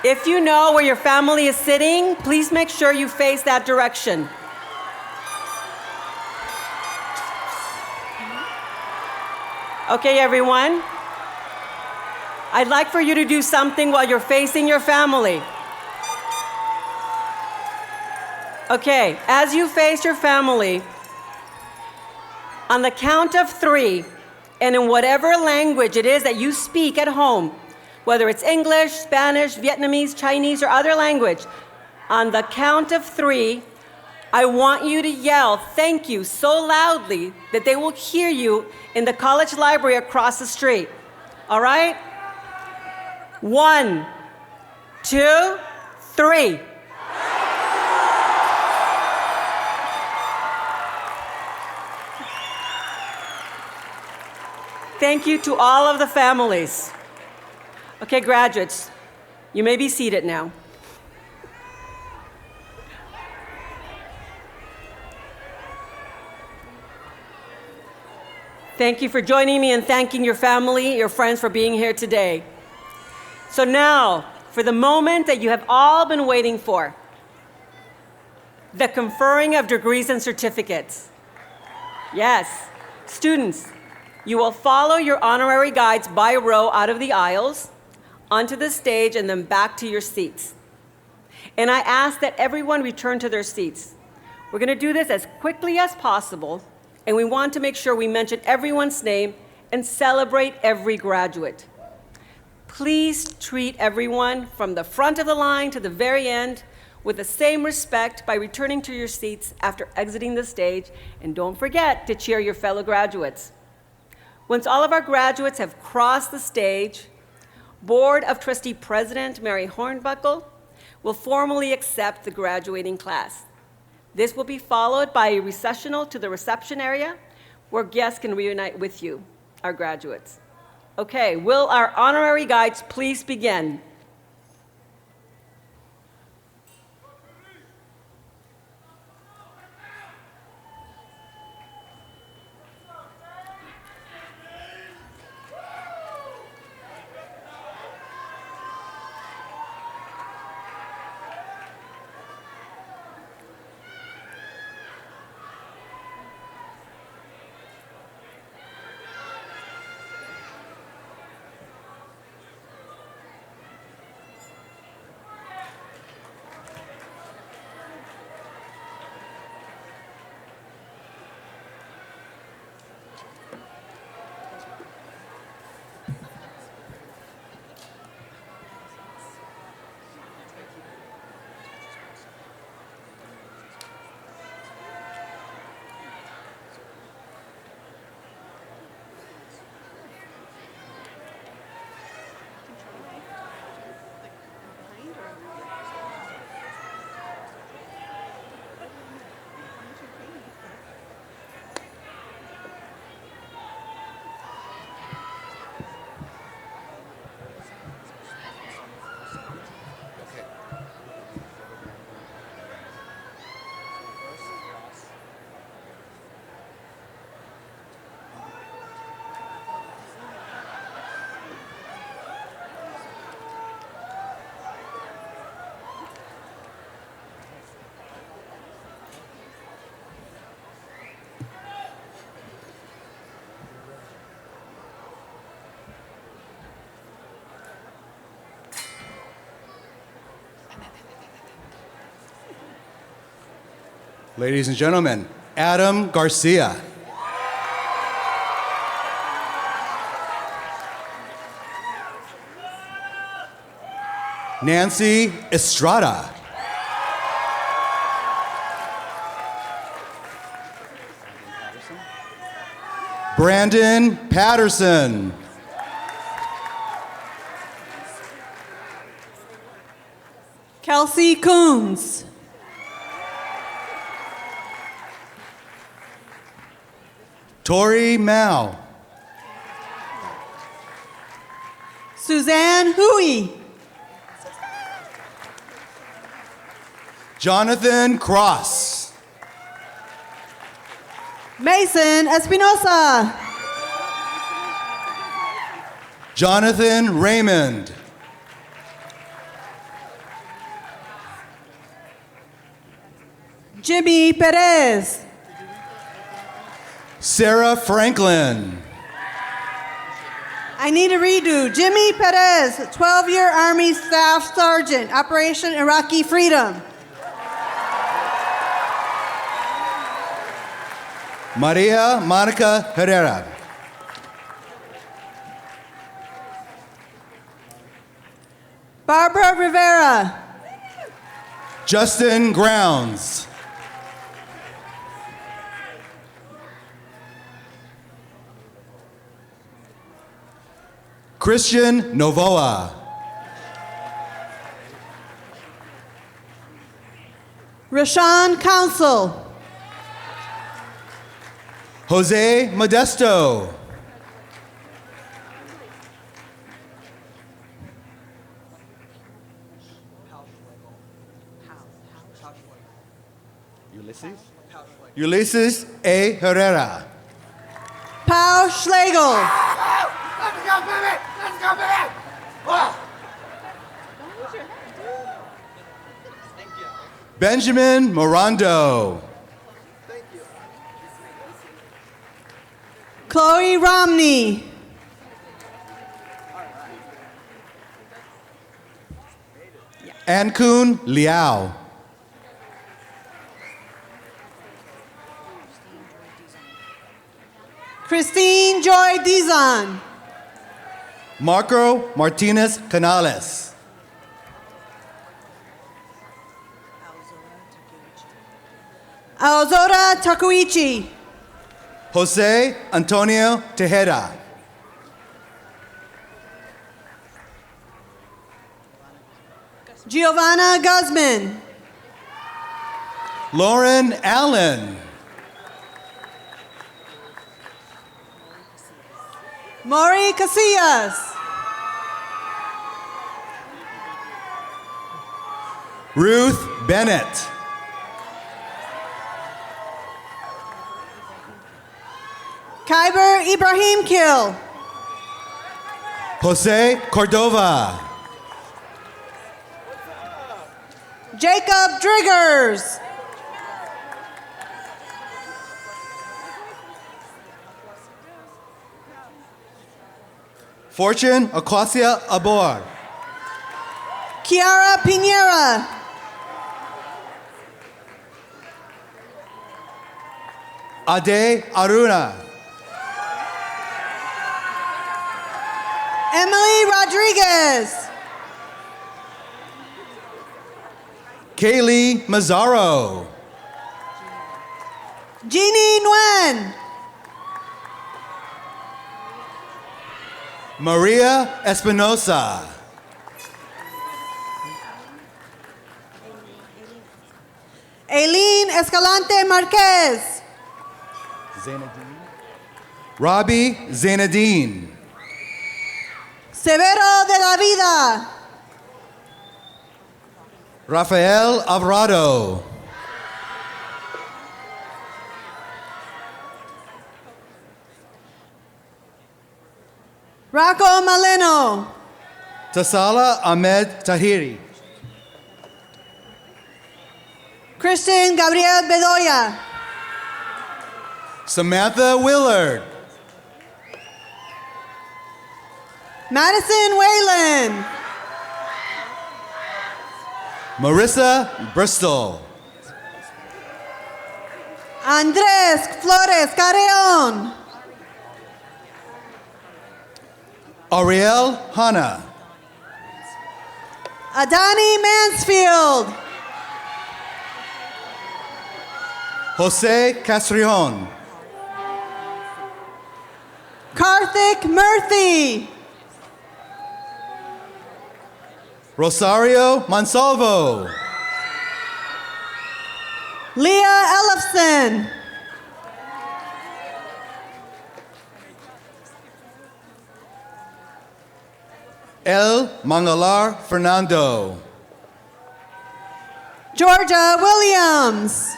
If you know where your family is sitting, please make sure you face that direction. Okay, everyone. I'd like for you to do something while you're facing your family. Okay, as you face your family, on the count of 3, and in whatever language it is that you speak at home, whether it's English, Spanish, Vietnamese, Chinese, or other language, on the count of 3, I want you to yell "thank you" so loudly that they will hear you in the college library across the street. All right? 1, 2, 3. Thank you to all of the families. Okay, graduates, you may be seated now. Thank you for joining me and thanking your family, your friends for being here today. So now, for the moment that you have all been waiting for, the conferring of degrees and certificates. Yes, students, you will follow your honorary guides by row out of the aisles, onto the stage, and then back to your seats. And I ask that everyone return to their seats. We're going to do this as quickly as possible, and we want to make sure we mention everyone's name and celebrate every graduate. Please treat everyone from the front of the line to the very end with the same respect by returning to your seats after exiting the stage, and don't forget to cheer your fellow graduates. Once all of our graduates have crossed the stage, Board of Trustee President Mary Hornbuckle will formally accept the graduating class. This will be followed by a recessional to the reception area, where guests can reunite with you, our graduates. Okay, will our honorary guides please begin? Ladies and gentlemen, Adam Garcia. Nancy Estrada. Brandon Patterson. Kelsey Coons. Tori Mao. Suzanne Hui. Jonathan Cross. Mason Espinosa. Jonathan Raymond. Jimmy Perez. Sarah Franklin. I need a redo. Jimmy Perez, 12-year Army Staff Sergeant, Operation Iraqi Freedom. Maria Monica Herrera. Barbara Rivera. Justin Grounds. Christian Novoa. Rashawn Council. Jose Modesto. Ulysses A. Herrera. Pau Schlegel. Let's go, baby! Let's go, baby! Benjamin Morando. Chloe Romney. Ankun Liao. Christine Joy Dizon. Marco Martinez Canales. Alzora Takuichi. Jose Antonio Tejeda. Giovanna Guzman. Lauren Allen. Maury Casillas. Ruth Bennett. Kyber Ibrahim Kill. Jose Cordova. Jacob Driggers. Fortune Acacia Abor. Kiara Pinera. Ade Aruna. Emily Rodriguez. Kaylee Mazzaro. Jeannie Nguyen. Maria Espinosa. Aileen Escalante Marquez. Robbie Zainadine. Severo de la Vida. Rafael Alvarado. Rocco Maleno. Tasala Ahmed Tahiri. Christian Gabriel Bedoya. Samantha Willard. Madison Whalen. Marissa Bristol. Andres Flores Carreon. Ariel Hanna. Adani Mansfield. Jose Castrillon. Karthik Murthy. Rosario Monsalvo. Leah Ellefson. El Mangalar Fernando. Georgia Williams.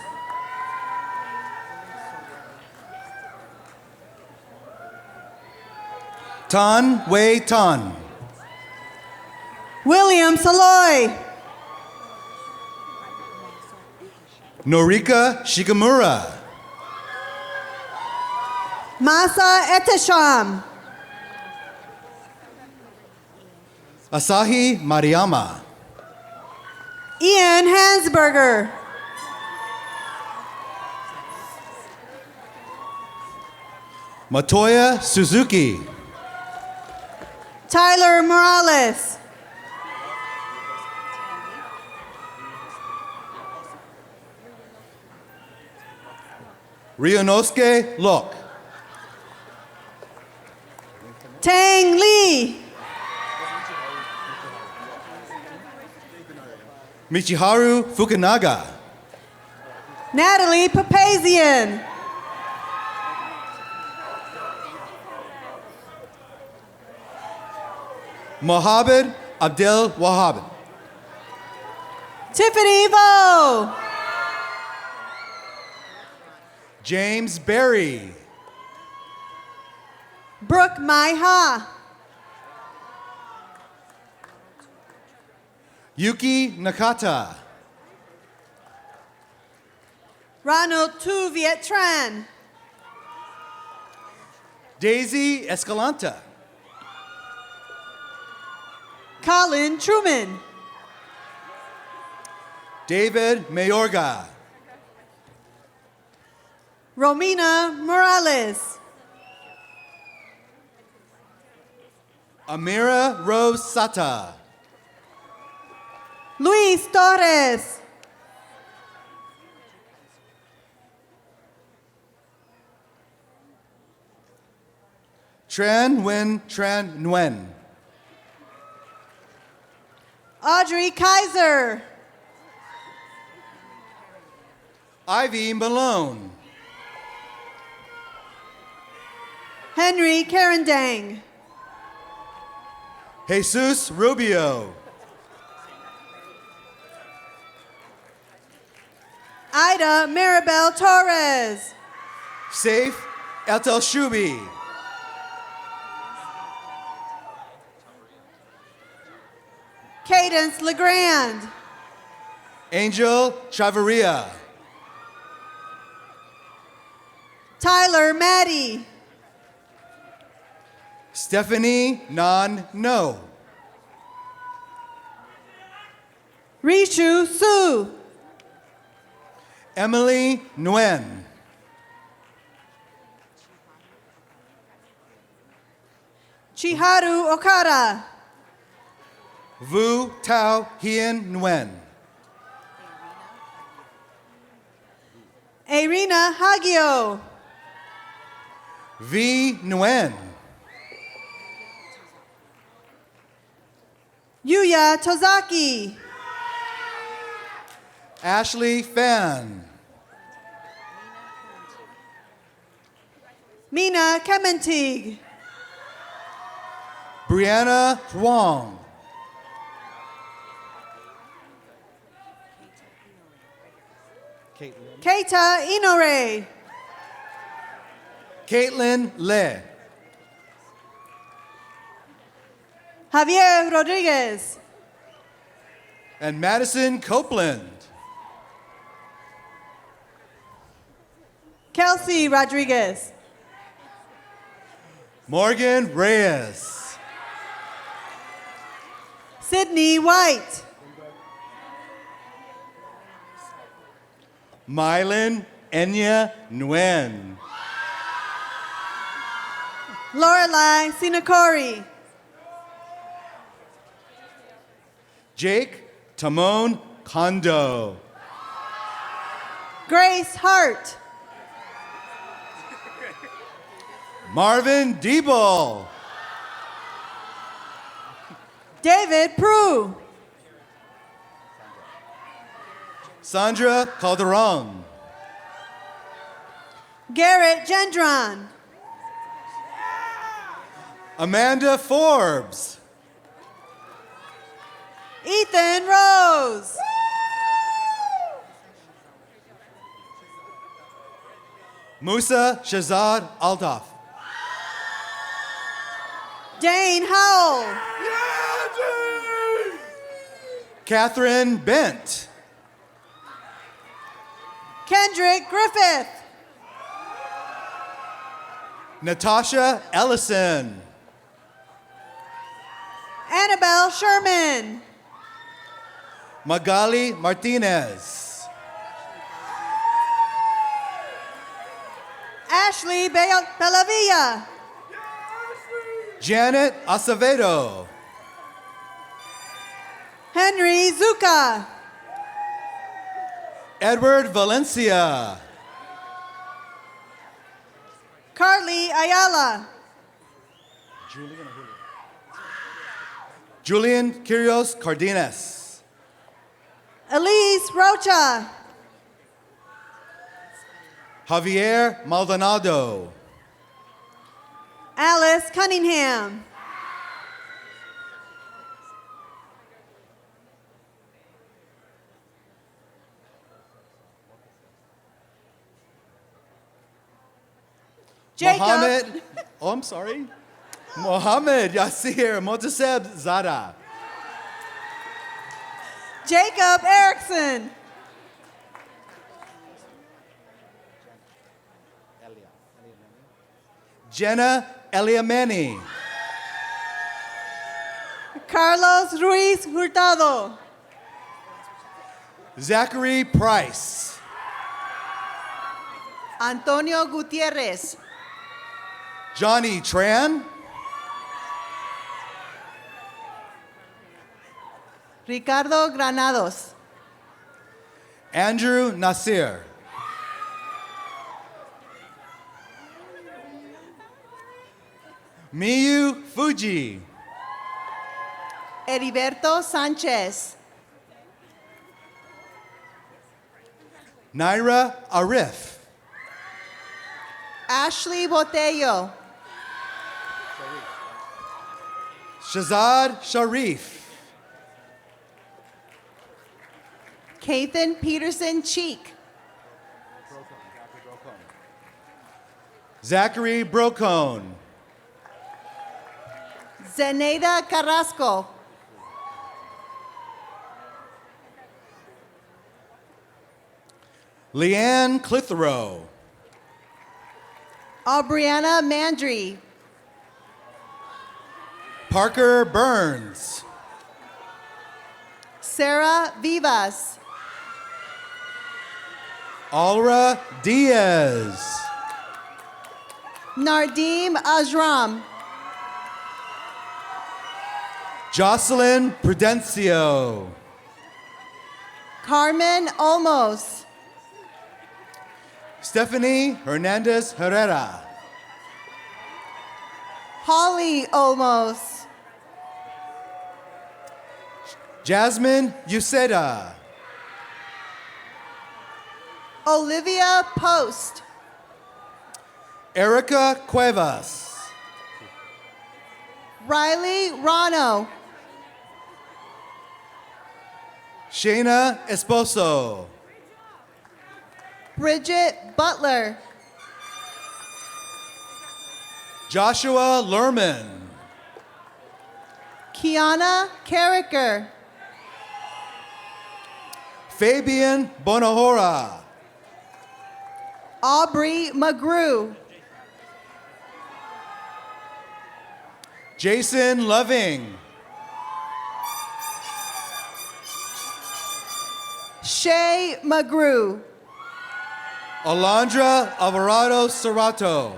Tan Wei Tan. William Saloy. Norika Shikamura. Masa Etesham. Asahi Mariyama. Ian Hansberger. Matoya Suzuki. Tyler Morales. Rionosuke Lok. Tang Lee. Michiharu Fukunaga. Natalie Papazian. Mohammed Abdel Wahab. Tiffany Vo. James Berry. Brooke Maiha. Yuki Nakata. Ronald Tu Viet Tran. Daisy Escalanta. Colin Truman. David Mayorga. Romina Morales. Amira Rose Sata. Luis Torres. Tran Nguyen Tran Nguyen. Audrey Kaiser. Ivy Malone. Henry Carandang. Jesus Rubio. Ida Maribel Torres. Saif Etel Shubi. Cadence Legrand. Angel Chavarria. Tyler Maddie. Stephanie Nan No. Rishu Su. Emily Nguyen. Chiharu Okada. Vu Tao Hien Nguyen. Irina Hagio. V Nguyen. Yuya Tozaki. Ashley Fan. Mina Kementig. Brianna Huang. Keita Inore. Caitlin Le. Javier Rodriguez. And Madison Copeland. Kelsey Rodriguez. Morgan Reyes. Sydney White. Mylan Enya Nguyen. Lorelai Sinakori. Jake Timon Kondo. Grace Hart. Marvin Diebel. David Prue. Sandra Calderon. Garrett Gendron. Amanda Forbes. Ethan Rose. Musa Shazad Altaf. Dane Howell. Catherine Bent. Kendrick Griffith. Natasha Ellison. Annabelle Sherman. Magali Martinez. Ashley Bellavilla. Janet Acevedo. Henry Zuka. Edward Valencia. Carly Ayala. Julian Kyrgios Cardenas. Elise Rocha. Javier Maldonado. Alice Cunningham. Jacob. Mohammed. Oh, I'm sorry. Mohammed Yasir Motaseb Zada. Jacob Erickson. Jenna Eliameni. Carlos Ruiz Hurtado. Zachary Price. Antonio Gutierrez. Johnny Tran. Ricardo Granados. Andrew Nasir. Miyu Fuji. Heriberto Sánchez. Naira Arif. Ashley Botello. Shazad Sharif. Kathan Peterson Cheek. Zachary Brocone. Zenaida Carrasco. Leanne Clitheroe. Aubriana Mandry. Parker Burns. Sarah Vivas. Alra Diaz. Nardim Ajram. Jocelyn Prudencio. Carmen Olmos. Stephanie Hernandez Herrera. Holly Olmos. Jasmine Uceda. Olivia Post. Erica Cuevas. Riley Rano. Shayna Esposo. Bridget Butler. Joshua Lerman. Kiana Carricker. Fabian Bonahora. Aubrey McGrew. Jason Loving. Shay McGrew. Alondra Alvarado Serrato.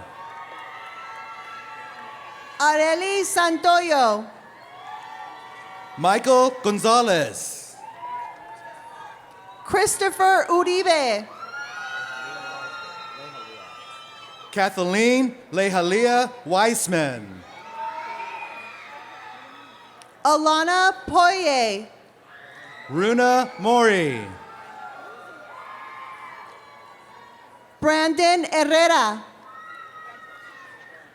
Areli Santoyo. Michael Gonzalez. Christopher Uribe. Kathleen Lehalia Weissman. Alana Poye. Runa Mori. Brandon Herrera.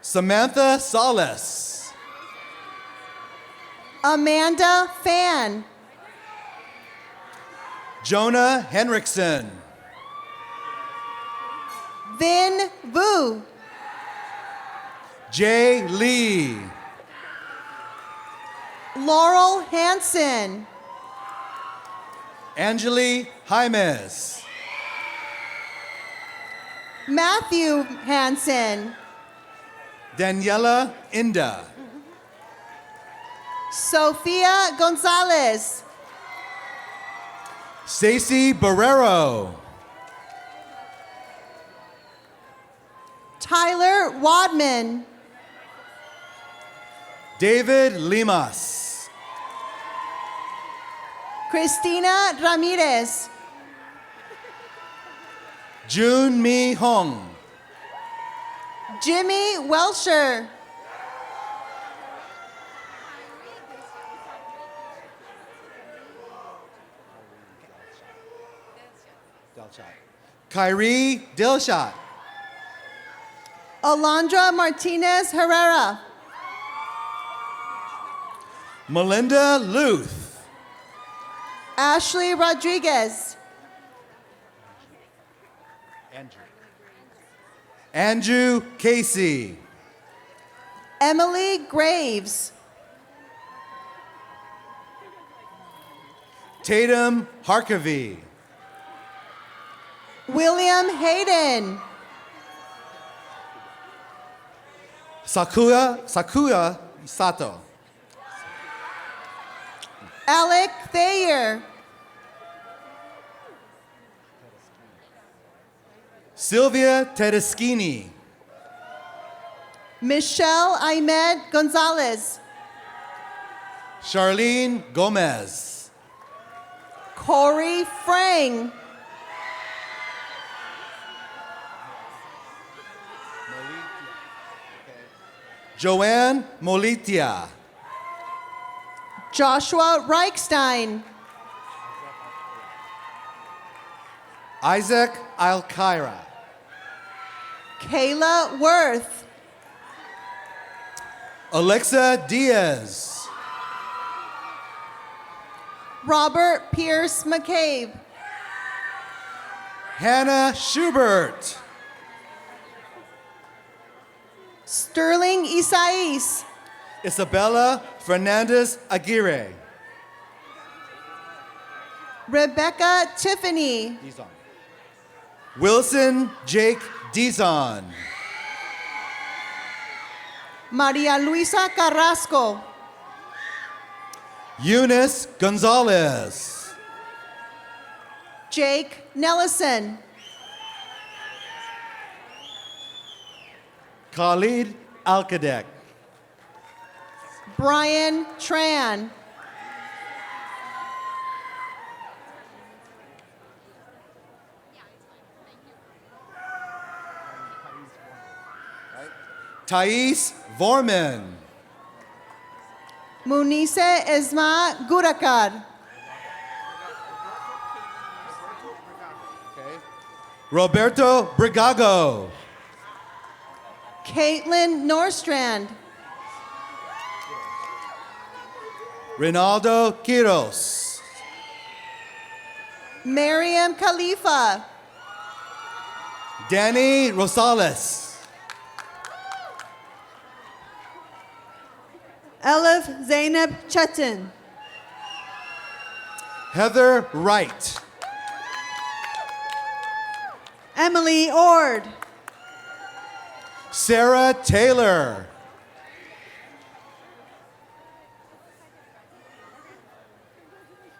Samantha Salas. Amanda Fan. Jonah Henriksen. Vin Vu. Jay Lee. Laurel Hansen. Angeli Jaimes. Matthew Hansen. Daniela Inda. Sofia Gonzalez. Stacy Barrero. Tyler Wadman. David Limas. Christina Ramirez. June Mi Hong. Jimmy Welcher. Kyrie Dilshot. Alondra Martinez Herrera. Melinda Luth. Ashley Rodriguez. Andrew Casey. Emily Graves. Tatum Harkavy. William Hayden. Sakuya Sato. Alec Thayer. Sylvia Tedeschini. Michelle Ahmed Gonzalez. Charlene Gomez. Corey Frang. Joanne Molitia. Joshua Reichstein. Isaac Alkaira. Kayla Worth. Alexa Diaz. Robert Pierce McCabe. Hannah Schubert. Sterling Isais. Isabella Fernandez Aguirre. Rebecca Tiffany. Wilson Jake Dizon. Maria Luisa Carrasco. Eunice Gonzalez. Jake Nellison. Khalid Alkadek. Brian Tran. Thais Vorman. Munise Esma Gurakar. Roberto Brigago. Caitlin Norstrand. Rinaldo Quiros. Miriam Khalifa. Danny Rosales. Elif Zainab Chetin. Heather Wright. Emily Ord. Sarah Taylor.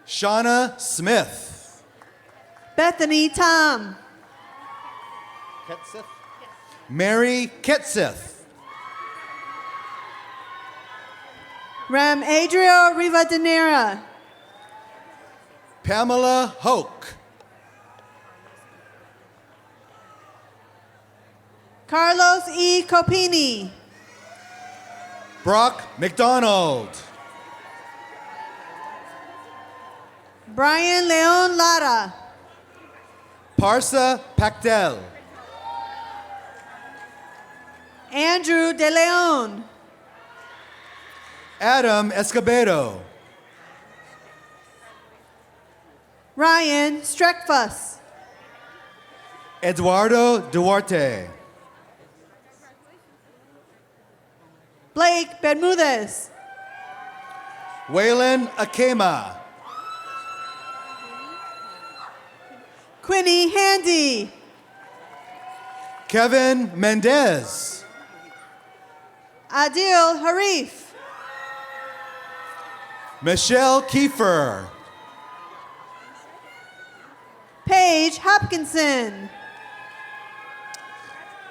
Shauna Smith. Bethany Tom. Mary Ketseth. Ram Adrio Rivadeneira. Pamela Hoke. Carlos E. Copini. Brock McDonald. Brian Leon Lara. Parsa Pactel. Andrew De Leon. Adam Escobedo. Ryan Streckfuss. Eduardo Duarte. Blake Bermudez. Waylon Akema. Quinny Handy. Kevin Mendez. Adil Harif. Michelle Kiefer. Paige Hopkinson.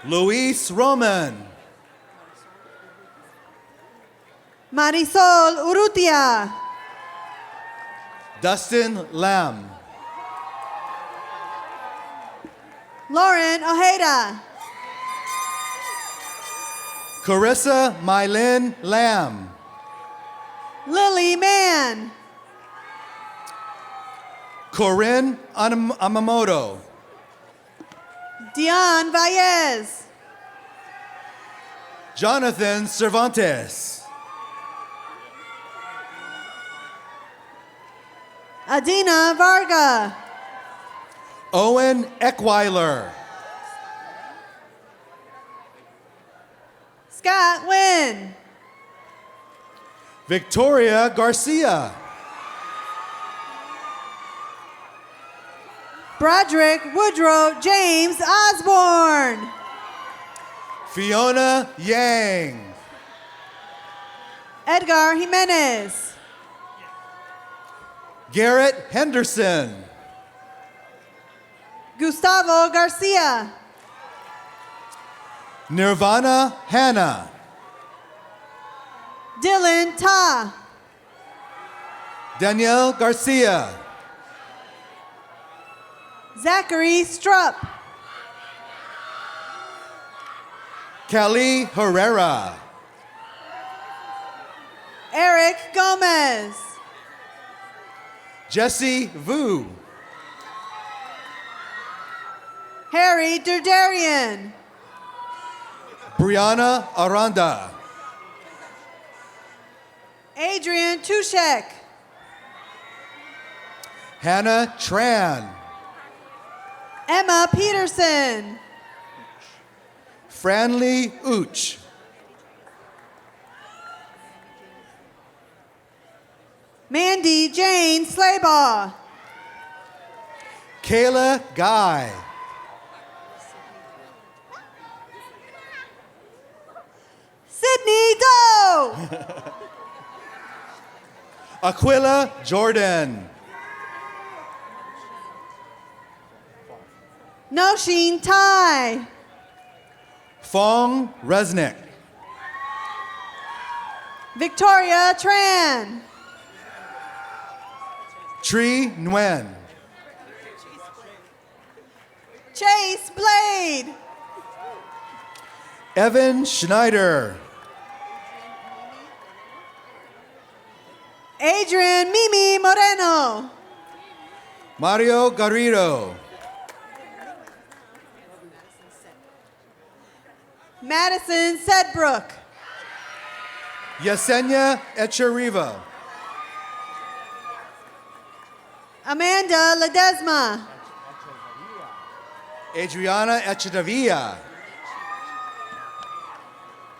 Luis Roman. Marisol Urrutia. Dustin Lamb. Lauren Ojeda. Carissa Mylin Lamb. Lily Mann. Corinne Amamoto. Dion Valles. Jonathan Cervantes. Adina Varga. Owen Eckweiler. Scott Wynn. Victoria Garcia. Broderick Woodrow James Osborne. Fiona Yang. Edgar Jimenez. Garrett Henderson. Gustavo Garcia. Nirvana Hannah. Dylan Ta. Danielle Garcia. Zachary Strupp. Kelly Herrera. Eric Gomez. Jesse Vu. Harry Derdarian. Brianna Aranda. Adrian Tushek. Hannah Tran. Emma Peterson. Franley Ooch. Mandy Jane Slaybaugh. Kayla Guy. Sydney Doe. Aquila Jordan. Noshin Tai. Fong Resnick. Victoria Tran. Tree Nguyen. Chase Blade. Evan Schneider. Adrian Mimi Moreno. Mario Garrido. Madison Sedbrook. Yesenia Echeriva. Amanda Ledesma. Adriana Echedavia.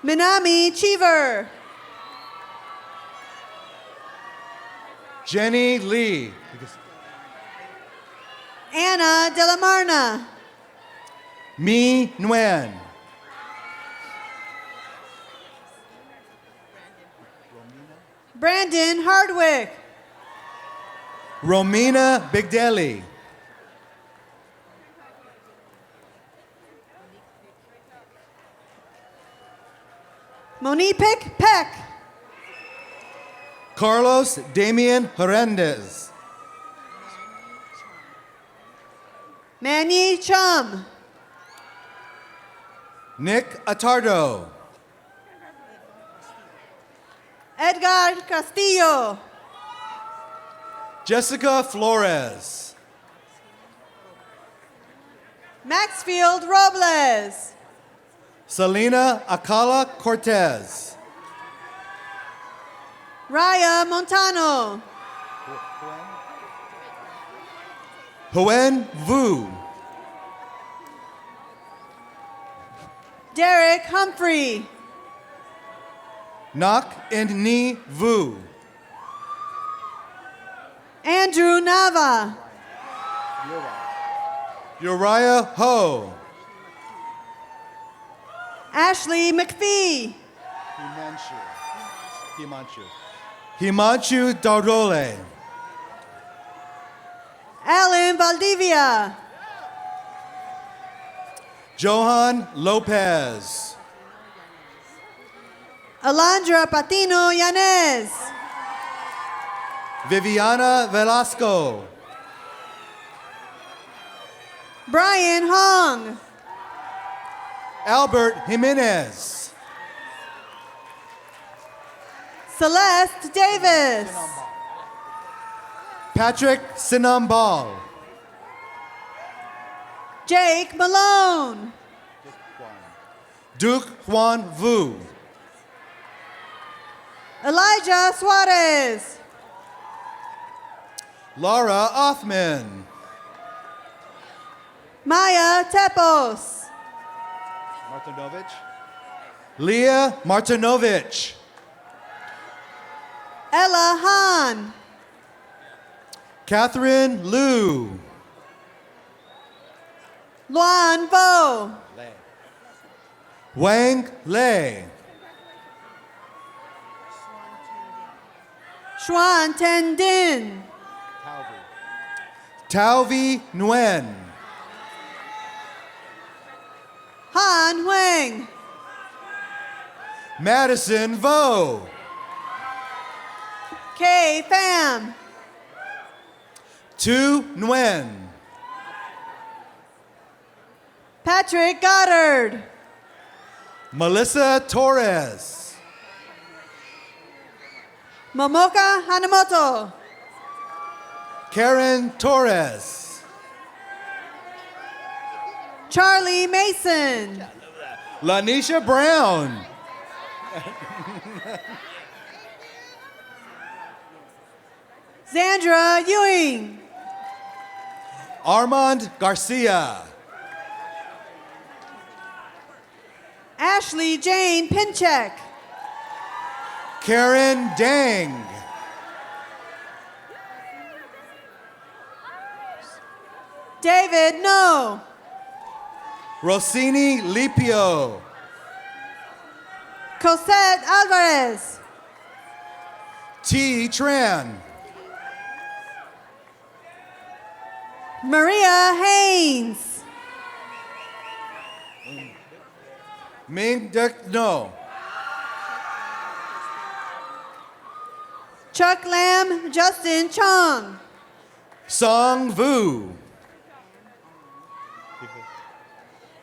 Minami Cheever. Jenny Lee. Anna Delamarna. Mi Nguyen. Brandon Hardwick. Romina Bigdeli. Monique Peck. Carlos Damian Hernandez. Manny Chum. Nick Attardo. Edgar Castillo. Jessica Flores. Maxfield Robles. Selena Acala Cortez. Raya Montano. Huen Vu. Derek Humphrey. Nak and Ni Vu. Andrew Nava. Uriah Ho. Ashley McPhee. Himanshu Daudole. Alan Valdivia. Johan Lopez. Alondra Patino Yanez. Viviana Velasco. Brian Hong. Albert Jimenez. Celeste Davis. Patrick Sinambal. Jake Malone. Duke Juan Vu. Elijah Suarez. Laura Othman. Maya Tepos. Martinovich. Leah Martinovich. Ella Han. Catherine Liu. Luan Vo. Wang Lei. Xuan Ten Din. Tauvi Nguyen. Han Huang. Madison Vo. Kay Pham. Tu Nguyen. Patrick Goddard. Melissa Torres. Momoka Hanamoto. Karen Torres. Charlie Mason. Lanisha Brown. Zandra Ewing. Armand Garcia. Ashley Jane Pinchek. Karen Dang. David No. Rossini Lipio. Cosette Alvarez. T. Tran. Maria Haynes. Ming Dek No. Chuck Lam Justin Chong. Song Vu.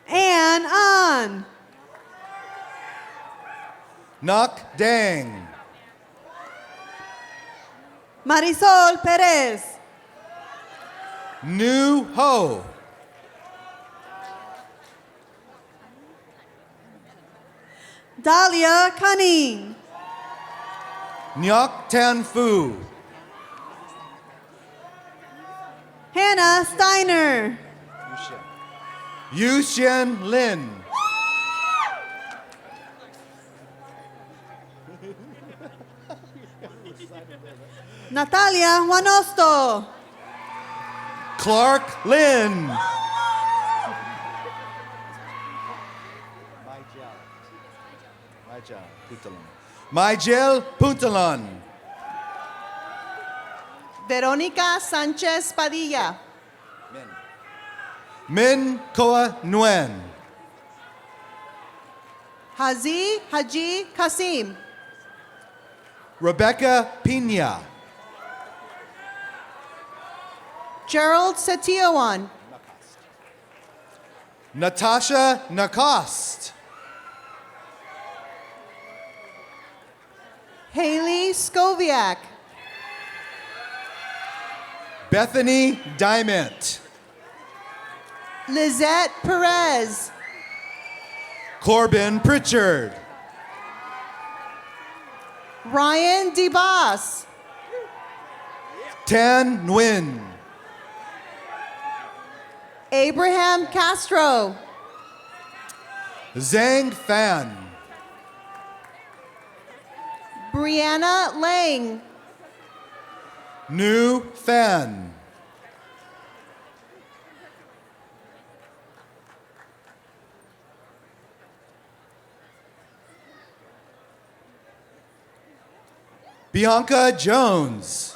Ann An. Nak Dang. Marisol Perez. Nu Ho. Dahlia Cunning. Nyok Tan Fu. Hannah Steiner. Yu Xian Lin. Natalia Juanosto. Clark Lin. Maijel Puntalon. Verónica Sánchez Padilla. Min Koa Nguyen. Haji Kasim. Rebecca Pina. Gerald Setiowan. Natasha Nakost. Haley Skoviak. Bethany Diamond. Lizette Perez. Corbin Pritchard. Ryan DeBoss. Tan Nguyen. Abraham Castro. Zhang Fan. Brianna Lang. Nu Fan. Bianca Jones.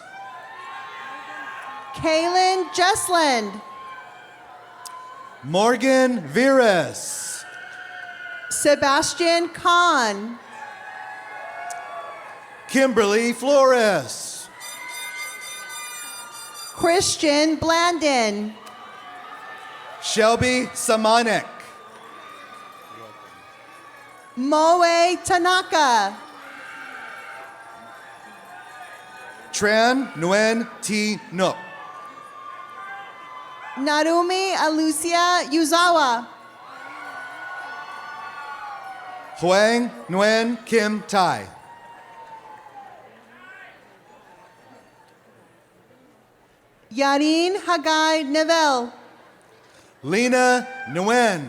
Kaylin Jesland. Morgan Viras. Sebastian Kahn. Kimberly Flores. Christian Blandon. Shelby Samanek. Moe Tanaka. Tran Nguyen T. Nook. Narumi Alucia Yuzawa. Huang Nguyen Kim Tai. Yarin Hagai Nevel. Lena Nguyen.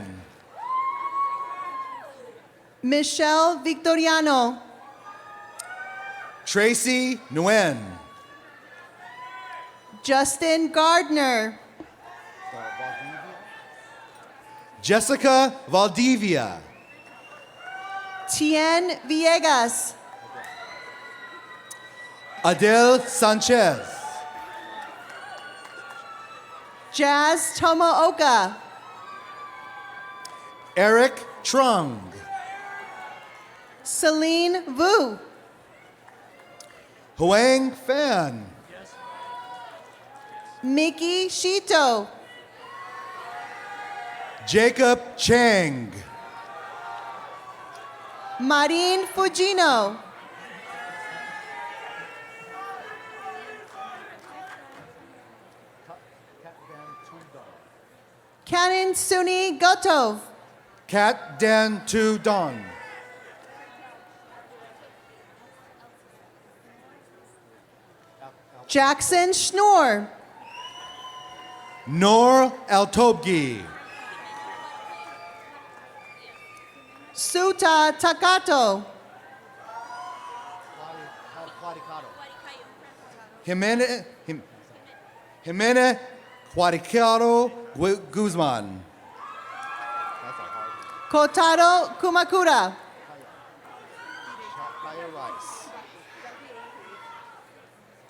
Michelle Victoriano. Tracy Nguyen. Justin Gardner. Jessica Valdivia. Tien Villegas. Adele Sanchez. Jazz Tomaoka. Eric Trung. Celine Vu. Huang Fan. Mickey Shito. Jacob Chang. Marin Fujino. Canon Suni Gotov. Kat Dan Tu Don. Jackson Schnoor. Nor Altobgi. Suta Takato. Jimena Cuadricaro Guzman. Kotaro Kumakura.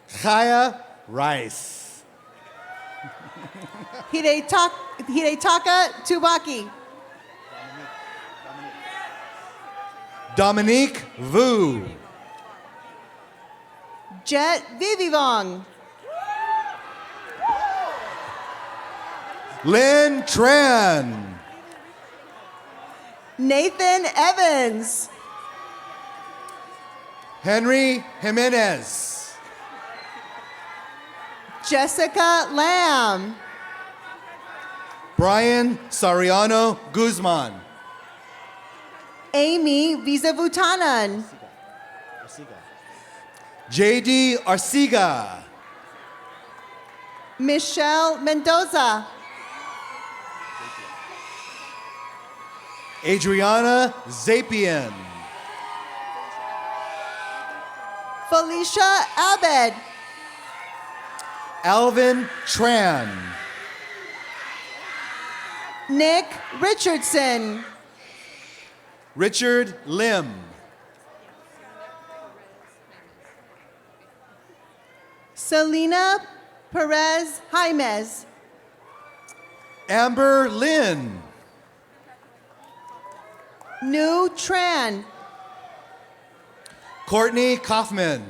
Chaya Rice. Hidetaka Tubaki. Dominique Vu. Jet Vivivong. Lynn Tran. Nathan Evans. Henry Jimenez. Jessica Lamb. Brian Sariano Guzman. Amy Visavutanan. JD Arcega. Michelle Mendoza. Adriana Zapian. Felicia Abed. Alvin Tran. Nick Richardson. Richard Lim. Selena Perez Jaimes. Amber Lynn. Nu Tran. Courtney Kaufman.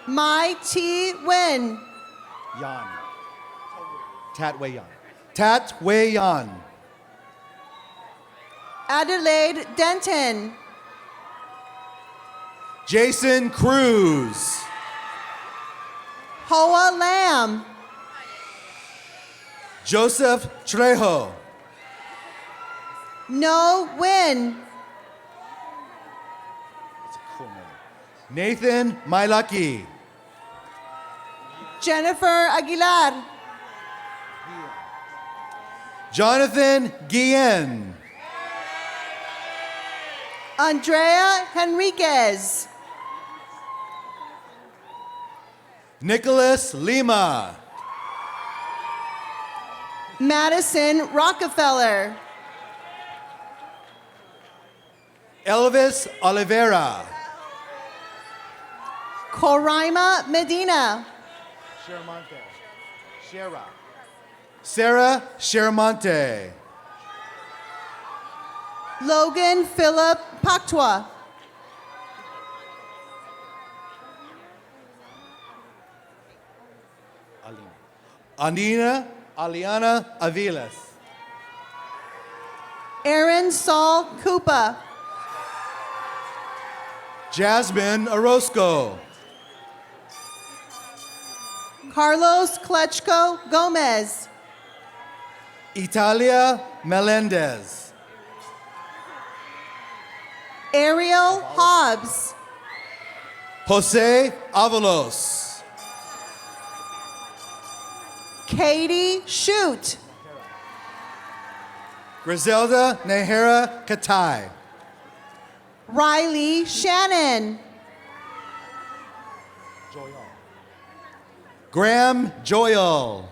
Mai T. Wen. Yan. Tat Wei Yan. Tat Wei Yan. Adelaide Denton. Jason Cruz. Hoa Lamb. Joseph Trejo. No Win. Nathan Mailaki. Jennifer Aguilar. Jonathan Guillen. Andrea Henriquez. Nicholas Lima. Madison Rockefeller. Elvis Oliveira. Coraima Medina. Sarah Sheramonte. Logan Philip Pactua. Aliana Aviles. Aaron Saul Koopa. Jasmine Orozco. Carlos Klechko Gomez. Italia Melendez. Ariel Hobbs. Jose Avalos. Katie Shute. Griselda Nehera Katai. Riley Shannon. Graham Joyal.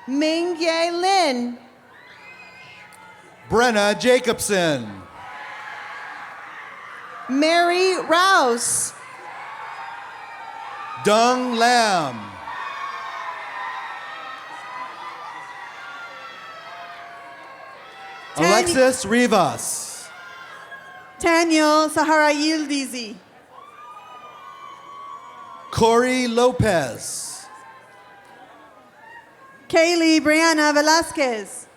Ming Ye Lin. Brenna Jacobson. Mary Rouse. Dung Lam. Alexis Rivas. Daniel Sahara Yildizi. Corey Lopez. Kaylee Brianna Velasquez.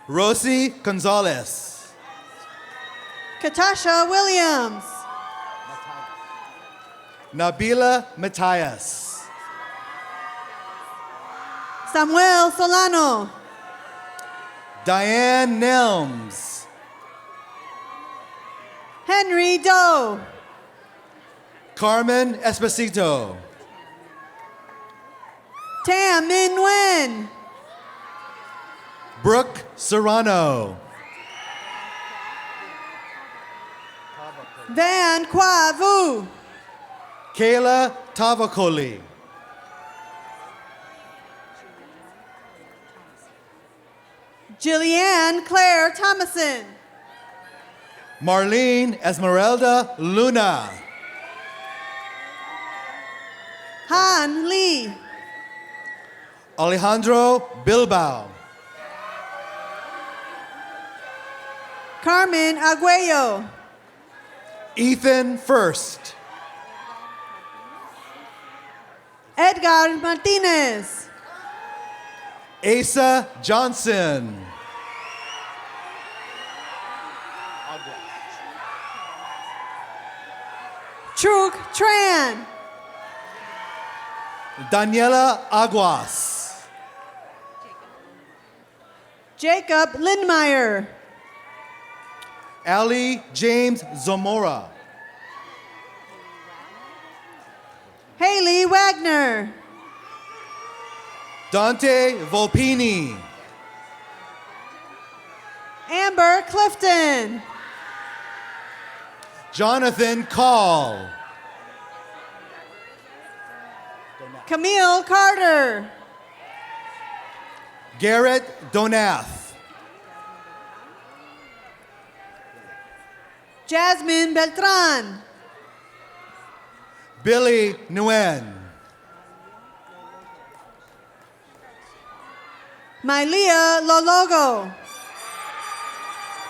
Rosie Gonzalez. Katasha Williams. Nabila Matias. Samuel Solano. Diane Nelms. Henry Doe. Carmen Esposito. Tam Min Nguyen. Brooke Serrano. Van Qua Vu. Kayla Tavakoli. Jillianne Claire Thomason. Marlene Esmeralda Luna. Han Lee. Alejandro Bilbao. Carmen Arguello. Ethan First. Edgar Martinez. Asa Johnson. Truk Tran. Daniela Aguas. Jacob Lindmeyer. Ali James Zamora. Haley Wagner. Dante Volpini. Amber Clifton. Jonathan Call. Camille Carter. Garrett Donath. Jasmine Beltran. Billy Nguyen. Mylia Lologo.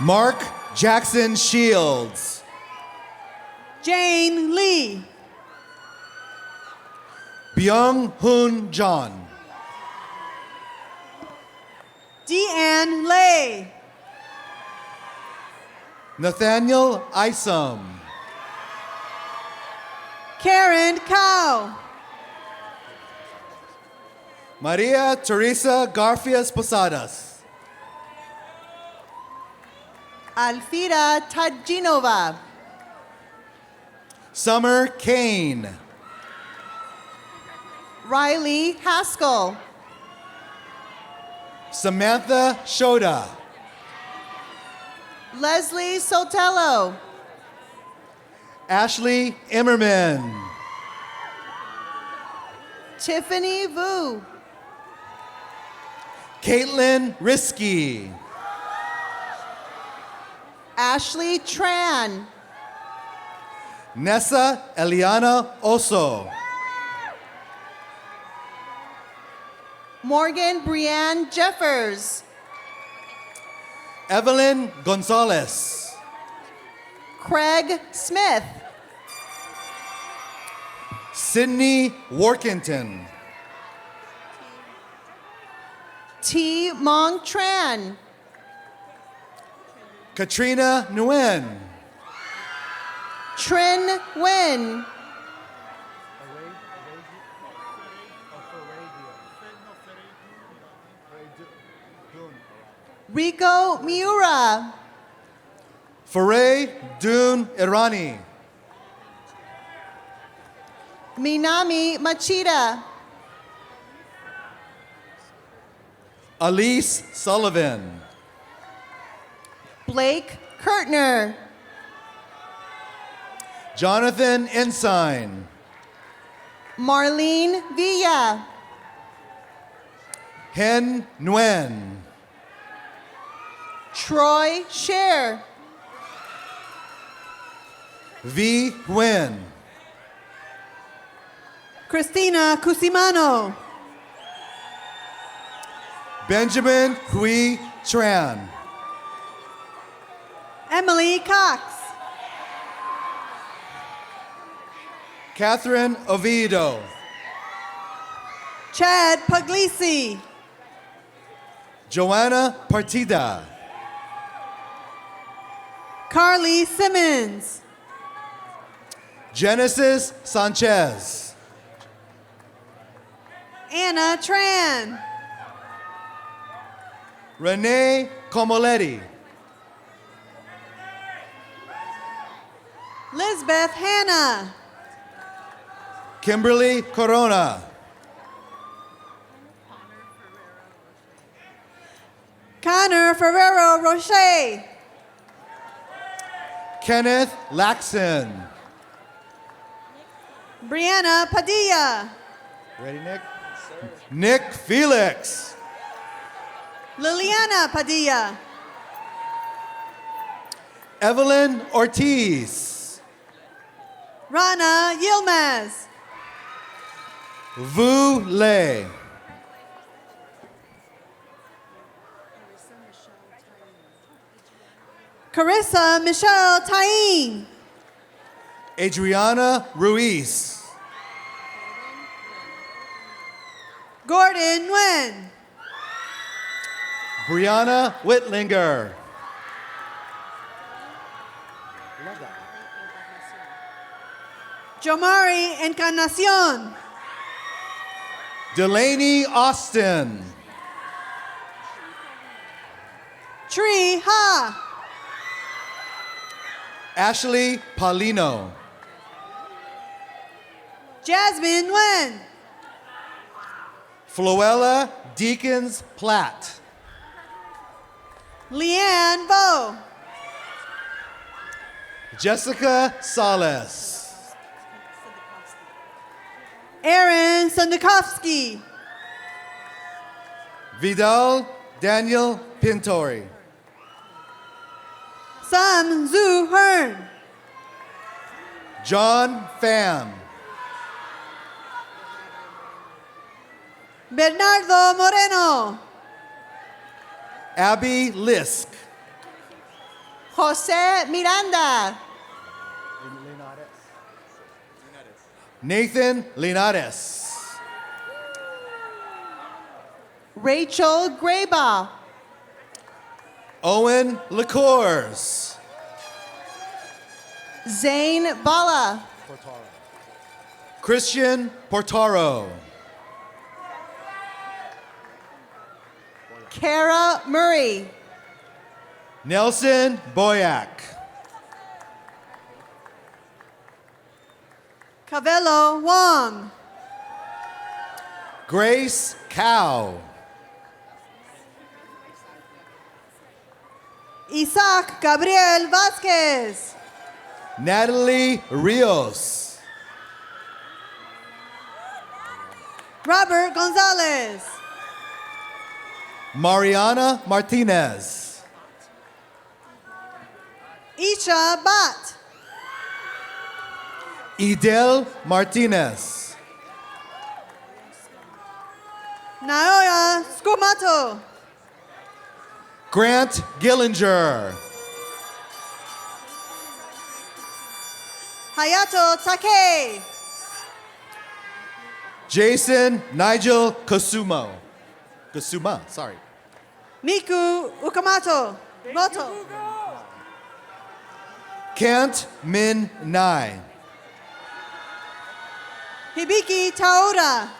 Mark Jackson Shields. Jane Lee. Byung Hoon John. Deanne Lay. Nathaniel Isom. Karen Cow. Maria Teresa Garfias Posadas. Alfira Tadjinova. Summer Kane. Riley Haskell. Samantha Shoda. Leslie Sotelo. Ashley Immerman. Tiffany Vu. Caitlin Risky. Ashley Tran. Nessa Eliana Oso. Morgan Brianne Jeffers. Evelyn Gonzalez. Craig Smith. Sydney Workington. T. Mong Tran. Katrina Nguyen. Trin Nguyen. Rico Miura. Faray Dune Irani. Minami Machida. Elise Sullivan. Blake Kurtner. Jonathan Ensign. Marlene Villa. Hen Nguyen. Troy Scher. V. Nguyen. Christina Cusimano. Benjamin Hui Tran. Emily Cox. Catherine Oviedo. Chad Puglisi. Joanna Partida. Carly Simmons. Genesis Sanchez. Anna Tran. Renee Comoletti. Lisbeth Hanna. Kimberly Corona. Connor Ferrero Rocher. Kenneth Laxon. Brianna Padilla. Ready, Nick? Nick Felix. Liliana Padilla. Evelyn Ortiz. Rana Yilmaz. Vu Le. Carissa Michelle Taine. Adriana Ruiz. Gordon Nguyen. Brianna Whitlinger. Jomari Encarnacion. Delaney Austin. Tree Ha. Ashley Paulino. Jasmine Nguyen. Floella Deacons Platt. Leanne Vo. Jessica Salas. Aaron Sundakovsky. Vidal Daniel Pintori. Sam Zhu Hearn. John Pham. Bernardo Moreno. Abby Lisk. Jose Miranda. Nathan Linares. Rachel Graybaugh. Owen LaCours. Zane Bala. Christian Portaro. Kara Murray. Nelson Boyack. Cabello Wong. Grace Cow. Isaac Gabriel Vasquez. Natalie Rios. Robert Gonzalez. Mariana Martinez. Isha Bat. Idel Martinez. Naoya Scumato. Grant Gillinger. Hayato Take. Jason Nigel Kasuma, sorry. Miku Ukamato. Moto. Kent Min Nai. Hibiki Taura.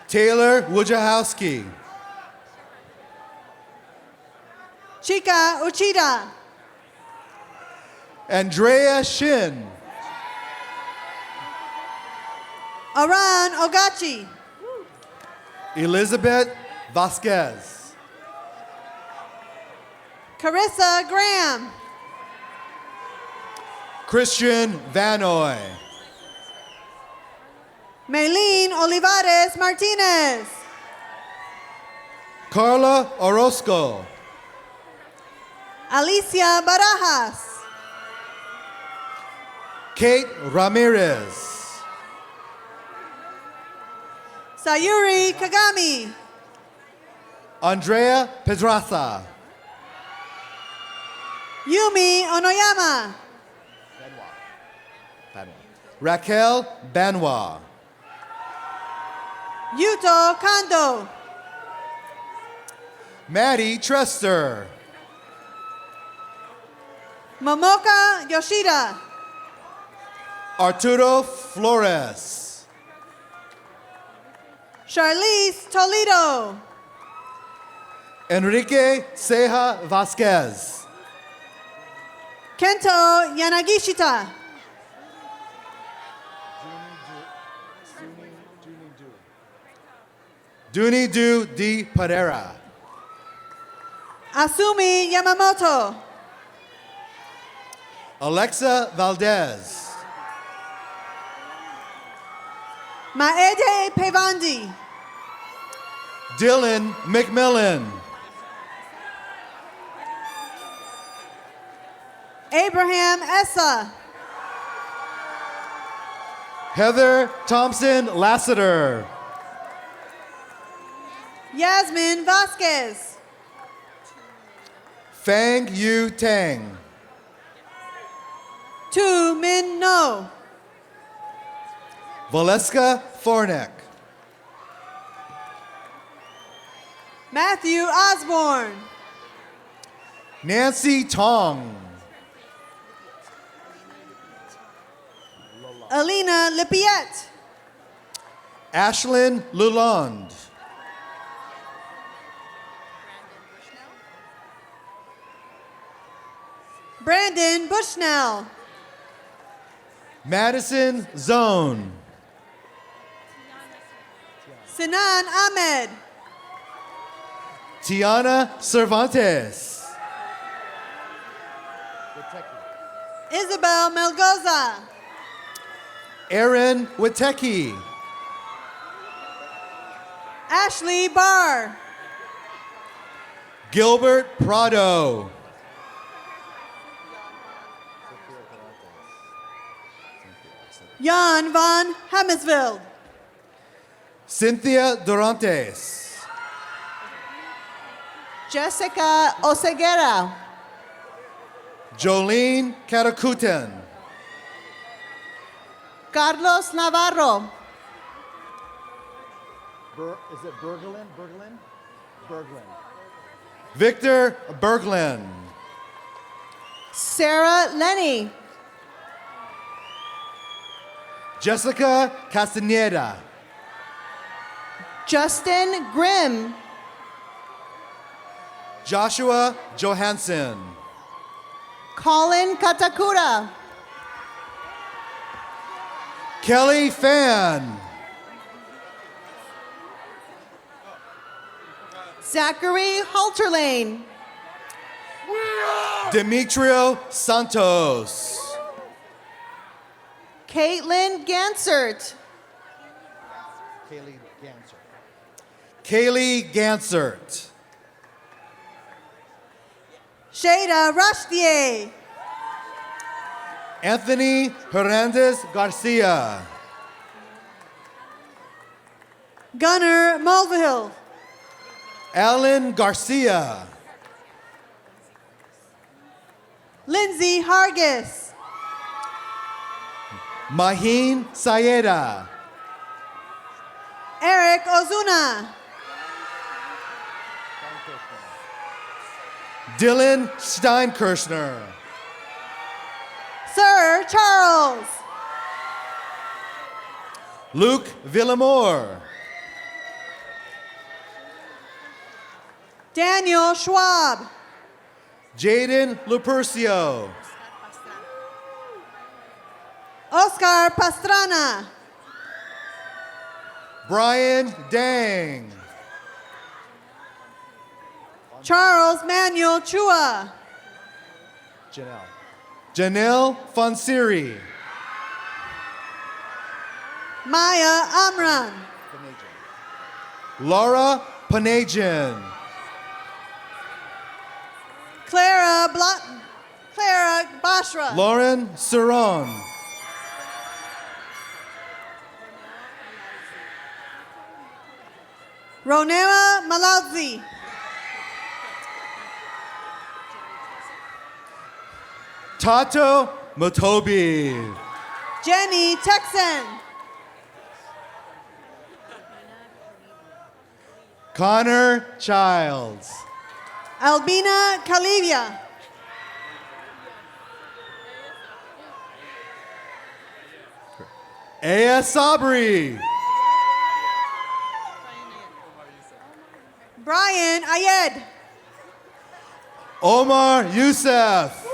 Taylor Wojciechowski. Chika Uchida. Andrea Shin. Aran Ogachi. Elizabeth Vasquez. Carissa Graham. Christian Vanoy. Maylene Olivares Martinez. Carla Orozco. Alicia Barajas. Kate Ramirez. Sayuri Kagami. Andrea Pedraza. Yumi Onoyama. Raquel Banwa. Yuto Kando. Maddie Trester. Momoka Yoshida. Arturo Flores. Charlize Toledo. Enrique Ceja Vasquez. Kento Yanagishita. Dunidu D. Pereira. Asumi Yamamoto. Alexa Valdez. Maede Pevandi. Dylan McMillan. Abraham Essa. Heather Thompson Lassiter. Yasmin Vasquez. Fang Yu Tang. Tu Min No. Valeska Fornek. Matthew Osborne. Nancy Tong. Alina Lipiette. Ashlyn Luland. Brandon Bushnell. Madison Zone. Sinan Ahmed. Tiana Cervantes. Isabel Melgoza. Aaron Witecki. Ashley Barr. Gilbert Prado. Jan van Hammersveld. Cynthia Durantes. Jessica Oseguera. Jolene Karakuten. Carlos Navarro. Is it Berglin? Berglin. Victor Berglin. Sarah Lenny. Jessica Castaneda. Justin Grimm. Joshua Johansson. Colin Katakura. Kelly Fan. Zachary Halterlane. Demetrio Santos. Caitlin Gansert. Kaylee Gansert. Shada Rashtier. Anthony Hernandez Garcia. Gunnar Mulvihill. Alan Garcia. Lindsay Hargis. Maheen Sayeda. Eric Ozuna. Dylan Steinkirchner. Sir Charles. Luke Villamore. Daniel Schwab. Jaden Lupercio. Oscar Pastrana. Brian Dang. Charles Manuel Chua. Janelle Fonsiri. Maya Amran. Laura Panagian. Clara Bashra. Lauren Saron. Ronera Malazzi. Tato Motobi. Jenny Texan. Connor Childs. Albina Calivia. Aya Sabri. Brian Ayed. Omar Youssef.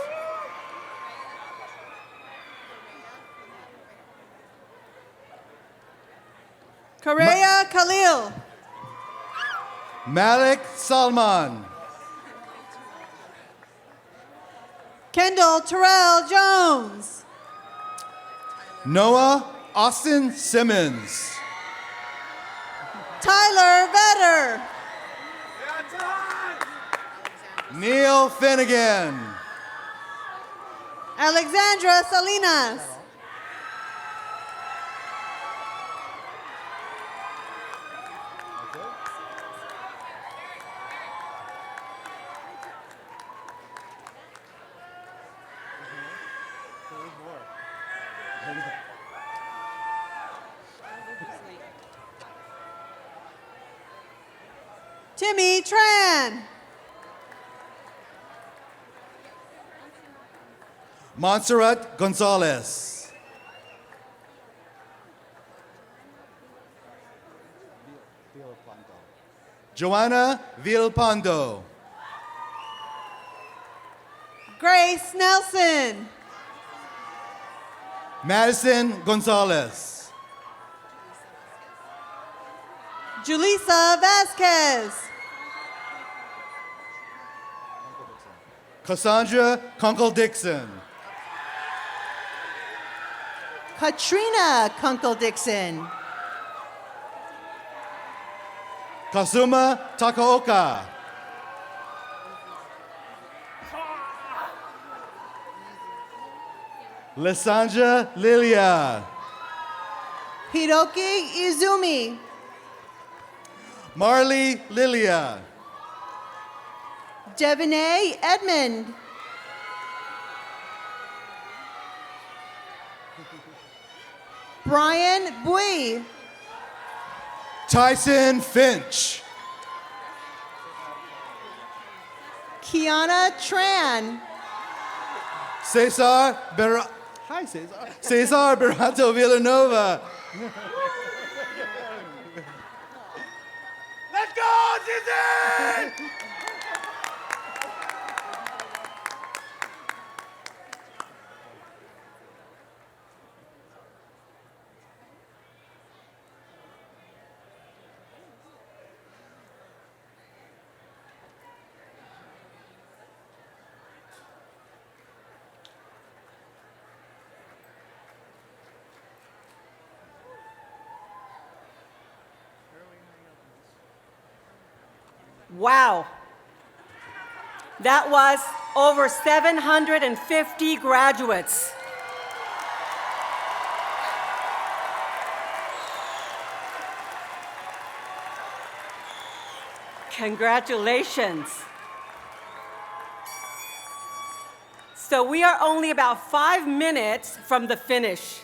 Correa Khalil. Malik Salman. Kendall Terrell Jones. Noah Austin Simmons. Tyler Vetter. Neil Finnegan. Alexandra Salinas. Timmy Tran. Montserrat Gonzalez. Joanna Vilpando. Grace Nelson. Madison Gonzalez. Julissa Vasquez. Cassandra Kunkel Dixon. Katrina Kunkel Dixon. Kazuma Takaoka. Lysandra Lilia. Hiroki Izumi. Marley Lilia. Devonay Edmond. Brian Bui. Tyson Finch. Kiana Tran. Cesar Cesar Berato Villanova. Let's go, Susan! Wow. That was over 750 graduates. Congratulations. So we are only about 5 minutes from the finish.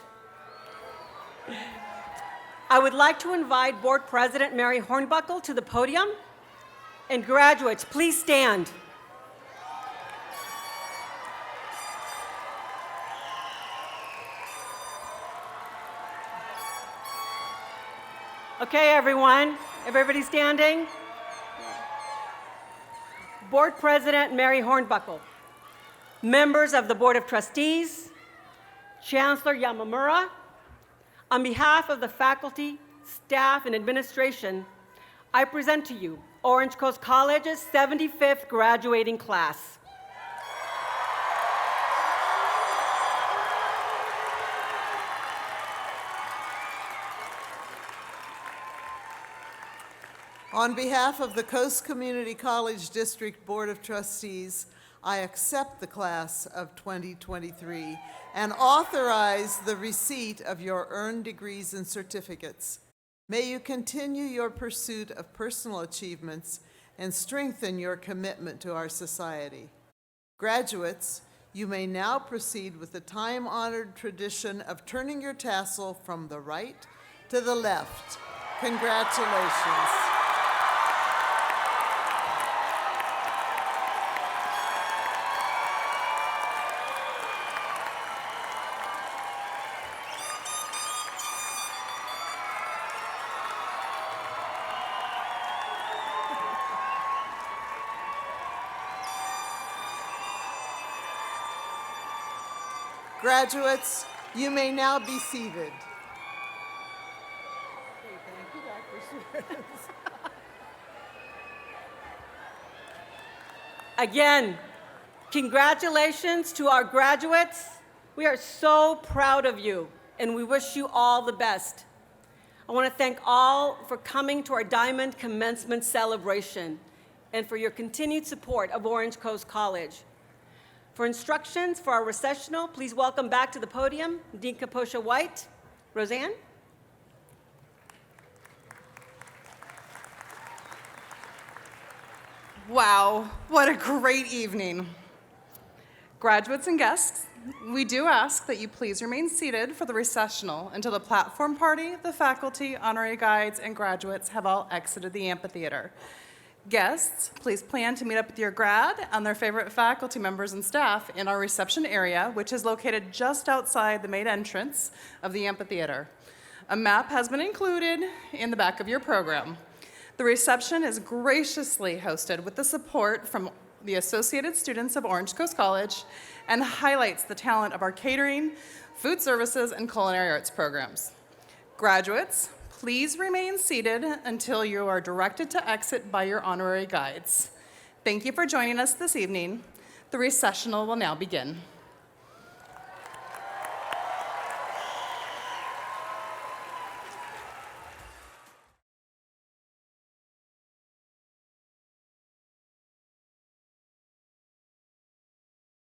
I would like to invite Board President Mary Hornbuckle to the podium. And graduates, please stand. Okay, everyone. Everybody standing? Board President Mary Hornbuckle, members of the Board of Trustees, Chancellor Yamamura, on behalf of the faculty, staff, and administration, I present to you Orange Coast College's 75th graduating class. On behalf of the Coast Community College District Board of Trustees, I accept the class of 2023 and authorize the receipt of your earned degrees and certificates. May you continue your pursuit of personal achievements and strengthen your commitment to our society. Graduates, you may now proceed with the time-honored tradition of turning your tassel from the right to the left. Congratulations. Graduates, you may now be seated. Again, congratulations to our graduates. We are so proud of you, and we wish you all the best. I want to thank all for coming to our Diamond Commencement celebration and for your continued support of Orange Coast College. For instructions for our recessional, please welcome back to the podium Dean Kaposha White. Roseanne? Wow, what a great evening. Graduates and guests, we do ask that you please remain seated for the recessional until the platform party, the faculty, honorary guides, and graduates have all exited the amphitheater. Guests, please plan to meet up with your grad and their favorite faculty members and staff in our reception area, which is located just outside the main entrance of the amphitheater. A map has been included in the back of your program. The reception is graciously hosted with the support from the Associated Students of Orange Coast College and highlights the talent of our catering, food services, and culinary arts programs. Graduates, please remain seated until you are directed to exit by your honorary guides. Thank you for joining us this evening. The recessional will now begin.